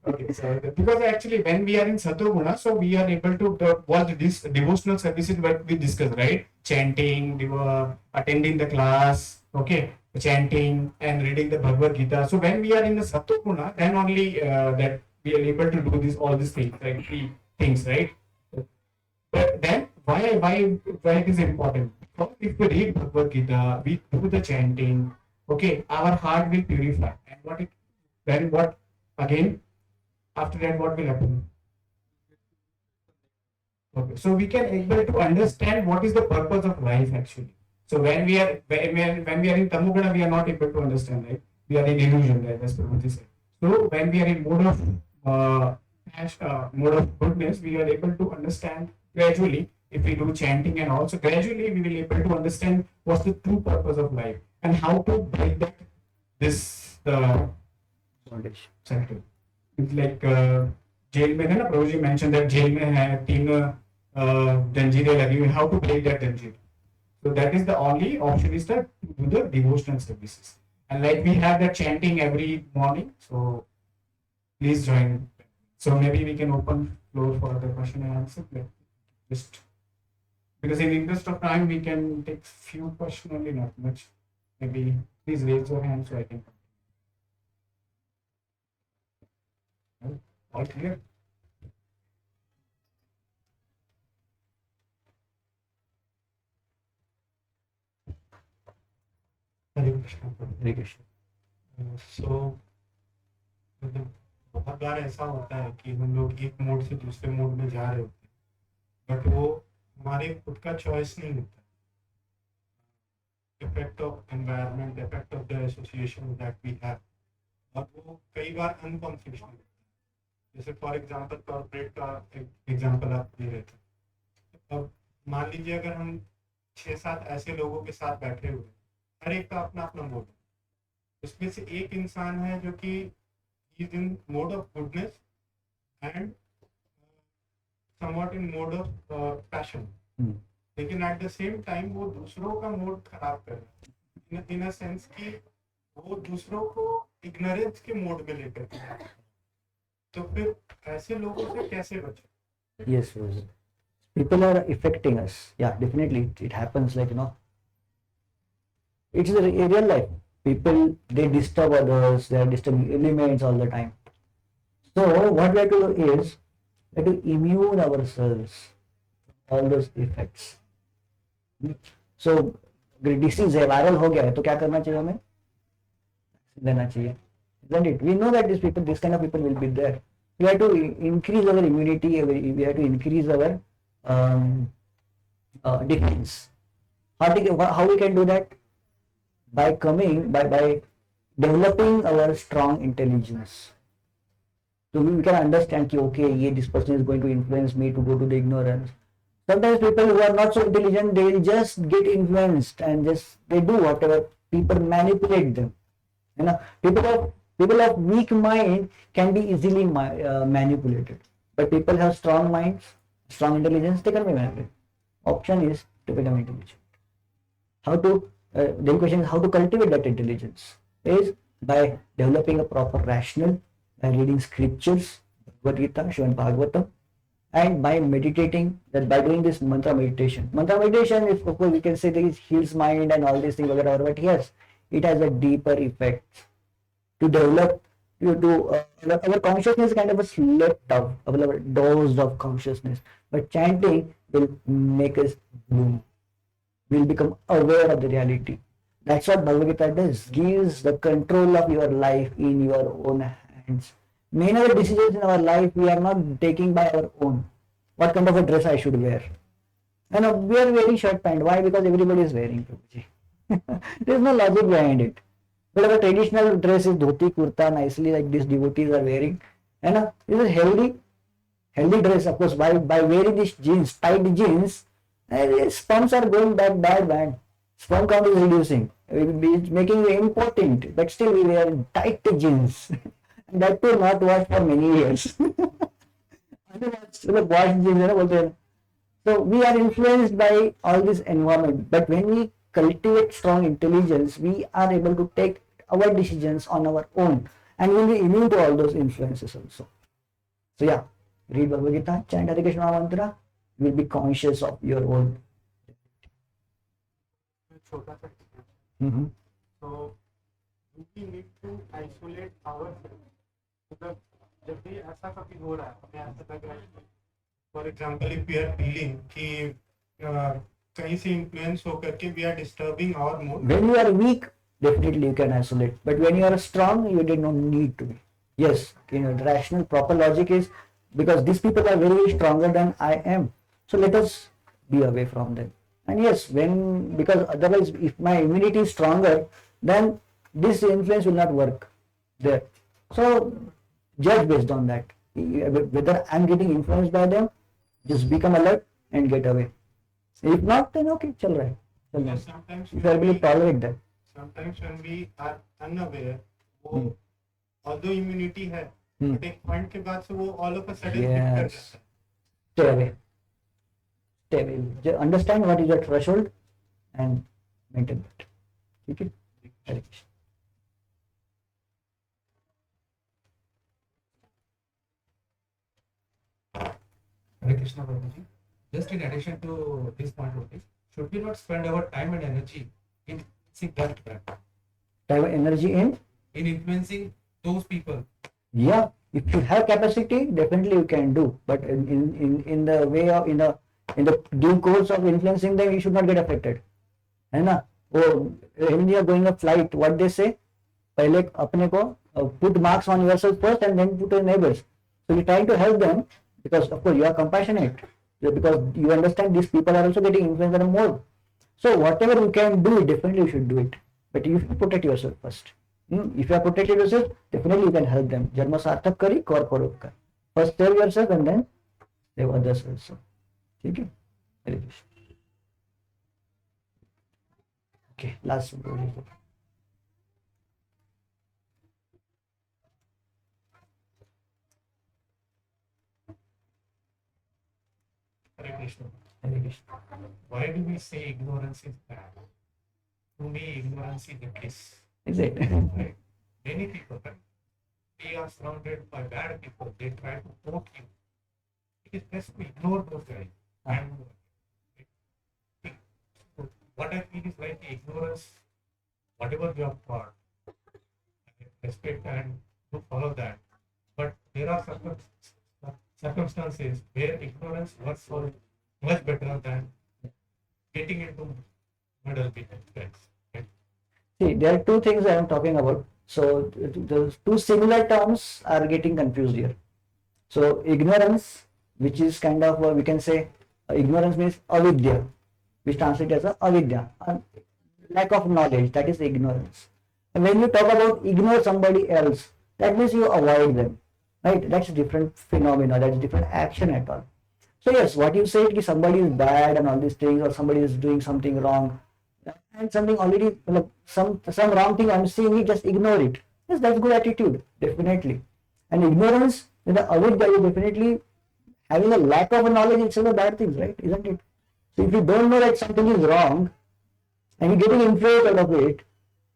Okay, so because actually when we are in satoguna, so we are able to watch these devotional services what we discussed, right? Chanting, attending the class, okay, chanting and reading the Bhagavad Gita. So when we are in the satoguna, then only that we are able to do all these things, like three things, right? But then why it is important? Because if we read Bhagavad Gita, we do the chanting, okay, our heart will purify. And what again? After that, what will happen? Okay, so we can able to understand what is the purpose of life actually. So when we are in Tamoguna, we are not able to understand, right? We are in illusion, right? That's what they say. So when we are in mode of goodness, we are able to understand gradually, if we do chanting and also gradually we will able to understand what's the true purpose of life and how to break that this Foundation. cycle. It's like jail में है ना Prabhu ji mentioned that jail में है 3 जंजीरें लगी हुई, how to break that जंजीर. So that is the only option is that to do the devotional services. And like we have that chanting every morning, so please join. So maybe we can open floor for the question and answer. Like just because in interest of time we can take few questions only, not much. Maybe please raise your hand so I can. All clear? हरे कृष्ण हरे कृष्ण. सो मतलब बहुत बार ऐसा होता है कि हम लोग एक mode से दूसरे मोड में जा रहे होते हैं बट वो हमारे खुद का चॉइस नहीं होता. Effect of environment, effect of the association that we have, और वो कई बार अनकॉन्फिडेंशियल होता है. जैसे फॉर एग्जांपल कॉर्पोरेट का एग्जांपल आप दे रहे थे. अब मान लीजिए अगर हम 6-7 ऐसे लोगों के साथ बैठे हुए, हर एक का अपना अपना मोड है. उसमें से एक इंसान है जो कि is in mode of goodness and somewhat in mode of passion, लेकिन एट द सेम टाइम वो दूसरों का मूड खराब कर रहा है इन अ सेंस कि वो दूसरों को इग्नोरेंस के मोड में लेकर के जा रहा है. तो फिर ऐसे लोगों से कैसे बचे? Yes, yes. People are affecting us. Yeah, definitely it happens. Like it's a real life. People, they disturb others. They are disturbing elements all the time. So what we have to do is we have to immune ourselves all those effects. So अगर disease है, viral हो गया है, तो क्या करना चाहिए हमें? लेना चाहिए. Isn't it? We know that these people, this kind of people will be there. We have to increase our immunity. We have to increase our defense. How we can do that? By developing our strong intelligence. So we can understand कि okay, this person is going to influence me to go to the ignorance. Sometimes people who are not so intelligent, they will just get influenced and just they do whatever. People manipulate them. You know, people of weak mind can be easily manipulated, but people have strong minds, strong intelligence, they can be manipulated. Option is to become intelligent. How to? The question is how to cultivate that intelligence is by developing a proper rationale, by reading scriptures, Bhagavad Gita, Srimad Bhagavatam, and by meditating. That by doing this mantra meditation. Mantra meditation, if of course we can say that it heals mind and all these things, but yes, it has a deeper effect to develop. Our consciousness is kind of a slept out, our dose of consciousness. But chanting will make us bloom. We'll become aware of the reality. That's what Bhagavad Gita does. Gives the control of your life in your own hands. Many other decisions in our life we are not taking by our own. What kind of a dress I should wear? And we are wearing shirt pant. Why? Because everybody is wearing. There is no logic behind it. But our traditional dress is dhoti, kurta, nicely like these devotees are wearing. And this is healthy dress. Of course, by wearing these jeans, tight jeans, sperms are going bad, man. Sperm count is reducing. It's making you impotent. But still we wear tight jeans. And that too not washed for many years. So we are influenced by all this environment. But when we cultivate strong intelligence, we are able to take our decisions on our own and we'll be immune to all those influences also. So yeah, read Bhagavad Gita, chant Hare Krishna mantra, you will be conscious of your own. छोटा सा Mm-hmm. so do we need to isolate ourselves? मतलब जब भी ऐसा कभी हो रहा है हमें ऐसा लग रहा है कि for example if we are feeling कि कहीं से इन्फ्लुएंस होकर के we are disturbing our mood. When you are weak, definitely you can isolate. But when you are strong, you do not need to be. Yes, the rational, proper logic is because these people are very stronger than I am. So let us be away from them. And yes, because otherwise, if my immunity is stronger, then this influence will not work there. So judge based on that. Whether I'm getting influenced by them, just become alert. and get away. If not, then okay, चल रहा है, चल रहा है. Sometimes If you are able to tolerate that. sometimes when we are unaware, वो Hmm. although immunity है, Hmm. but एक point के बाद से वो all of a sudden hit Yes. कर जाता है. Stay away. Stay away. Just understand what is your threshold and maintain that. ठीक है? Hare Krishna. Hare Krishna Prabhuji. Just in addition to this point only, should we not spend our time and energy in seeing that back, Have energy in. in influencing those people? Yeah, if you have capacity, definitely you can do. But in the way of in the due course of influencing them, you should not get affected. है ना? वो when you are going a flight, what they say? पहले अपने को put marks on yourself first and then put your neighbors. So you're trying to help them because of course you are compassionate, because you understand these people are also getting influenced more. So whatever you can do, definitely you should do it. But you should protect yourself first. If you are protected yourself, definitely you can help them. Jarma sarthak kari kaur paropkar. First save yourself and then save others also. ठीक है? Hare Krishna. Okay, last one. Hare Krishna. Hare Krishna. Why do we say ignorance is bad? To me, ignorance is a bliss. Is it? Right? Many people, right? We are surrounded by bad people. They try to poke you. It is best to ignore those guys. And what I feel is like ignorance, whatever you have taught, respect and to follow that. But there are circumstances where ignorance works for much better than getting into muddle with friends. Right? See, there are two things I am talking about. So the two similar terms are getting confused here. So ignorance, which is kind of we can say ignorance means avidya, which translates as a avidya, lack of knowledge. That is ignorance. And when you talk about ignore somebody else, that means you avoid them, right? That's a different phenomena. That's a different action at all. So yes, what you said, that somebody is bad and all these things, or somebody is doing something wrong, and something already, some wrong thing I'm seeing it, just ignore it. Yes, that's good attitude, definitely. And ignorance, the avidya is definitely having a lack of knowledge itself a bad thing, right? Isn't it? So if you don't know that something is wrong, and you're getting influenced out of it,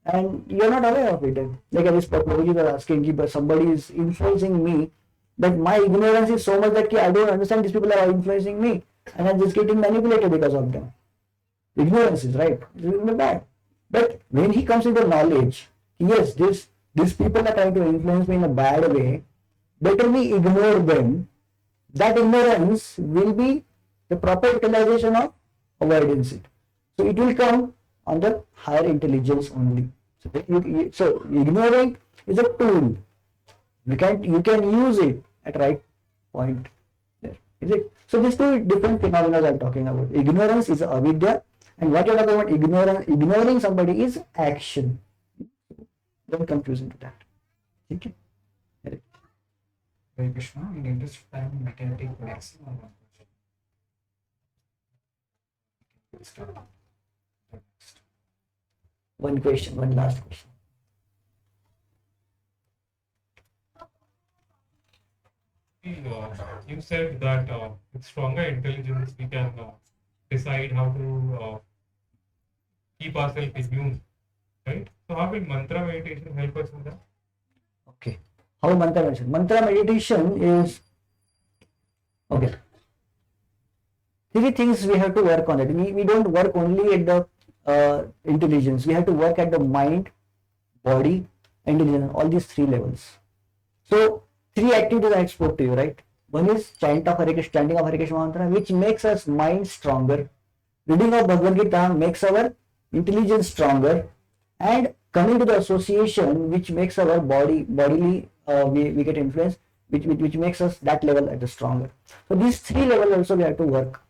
and you're not aware of it, like as Prabhuji was asking, but somebody is influencing me, that my ignorance is so much that I don't understand these people are influencing me, and I'm just getting manipulated because of them. Ignorance is right, it's bad. But when he comes into knowledge, yes, these people are trying to influence me in a bad way, better me ignore them. That ignorance will be the proper utilization of avoidance. So it will come on the higher intelligence only. So ignoring is a tool. You can use it at right point. There is it. So these two different phenomena I'm talking about. Ignorance is avidya, and what you're talking about ignoring somebody is action. Don't confuse into that. Okay. Hare Krishna. In the interest of time, we can take maximum one question. One question, one last question. You said that with stronger intelligence we can decide how to keep ourselves immune, right? So how will mantra meditation help us in that? Okay. How mantra meditation? Mantra meditation is okay. Three things we have to work on it. We don't work only at the intelligence. We have to work at the mind, body, intelligence, all these three levels. So three activities I spoke to you, right? One is chanting of Hare Krishna mantra, which makes us mind stronger. Reading of Bhagavad Gita makes our intelligence stronger, and coming to the association, which makes our bodily we get influenced, which makes us that level at the stronger. So these three levels also we have to work.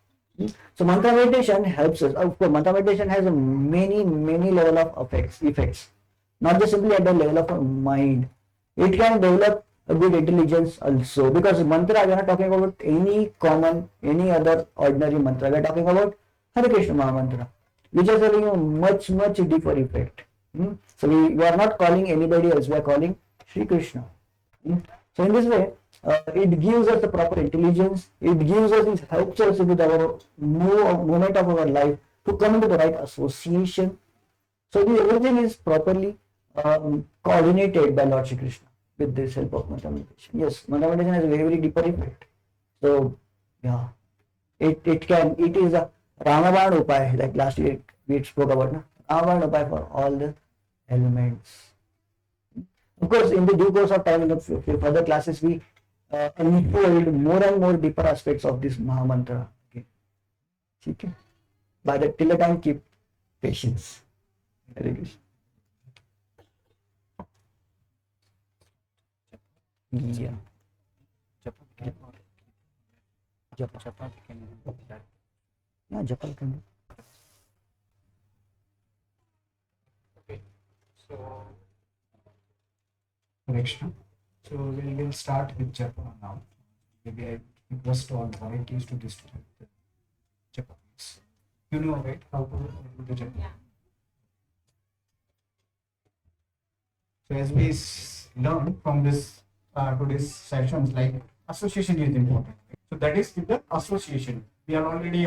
So mantra meditation helps us. Of course, mantra meditation has a many level of effects, not just simply at the level of mind. It can develop a good intelligence also, because mantra, we are not talking about any common, any other ordinary mantra. We are talking about Hare Krishna Maha Mantra, which has a much, much deeper effect. So we are not calling anybody else, we are calling Sri Krishna. So in this way, it gives us the proper intelligence, it gives us, it helps us with our moment of our life to come into the right association. So everything is properly coordinated by Lord Shri Krishna with this help of mantra meditation. Yes, mantra meditation has a very, very deeper effect. So yeah, it is a Ramaban Upay, like last week we spoke about, na? Ramaban Upay for all the elements. Of course, in the due course of time, in the further classes, we unfold more and more deeper aspects of this Maha Mantra. Okay. Okay. By the till the time, keep patience. Hare Krishna. Yeah. Yeah, Japal can do. Okay. So, Krishna. So we will start with Japa now. Maybe I request all volunteers to distribute the Japa. You know, right? How to do the Japa. Yeah. So as we learn from this today's sessions, like association is important. So that is with the association. We are already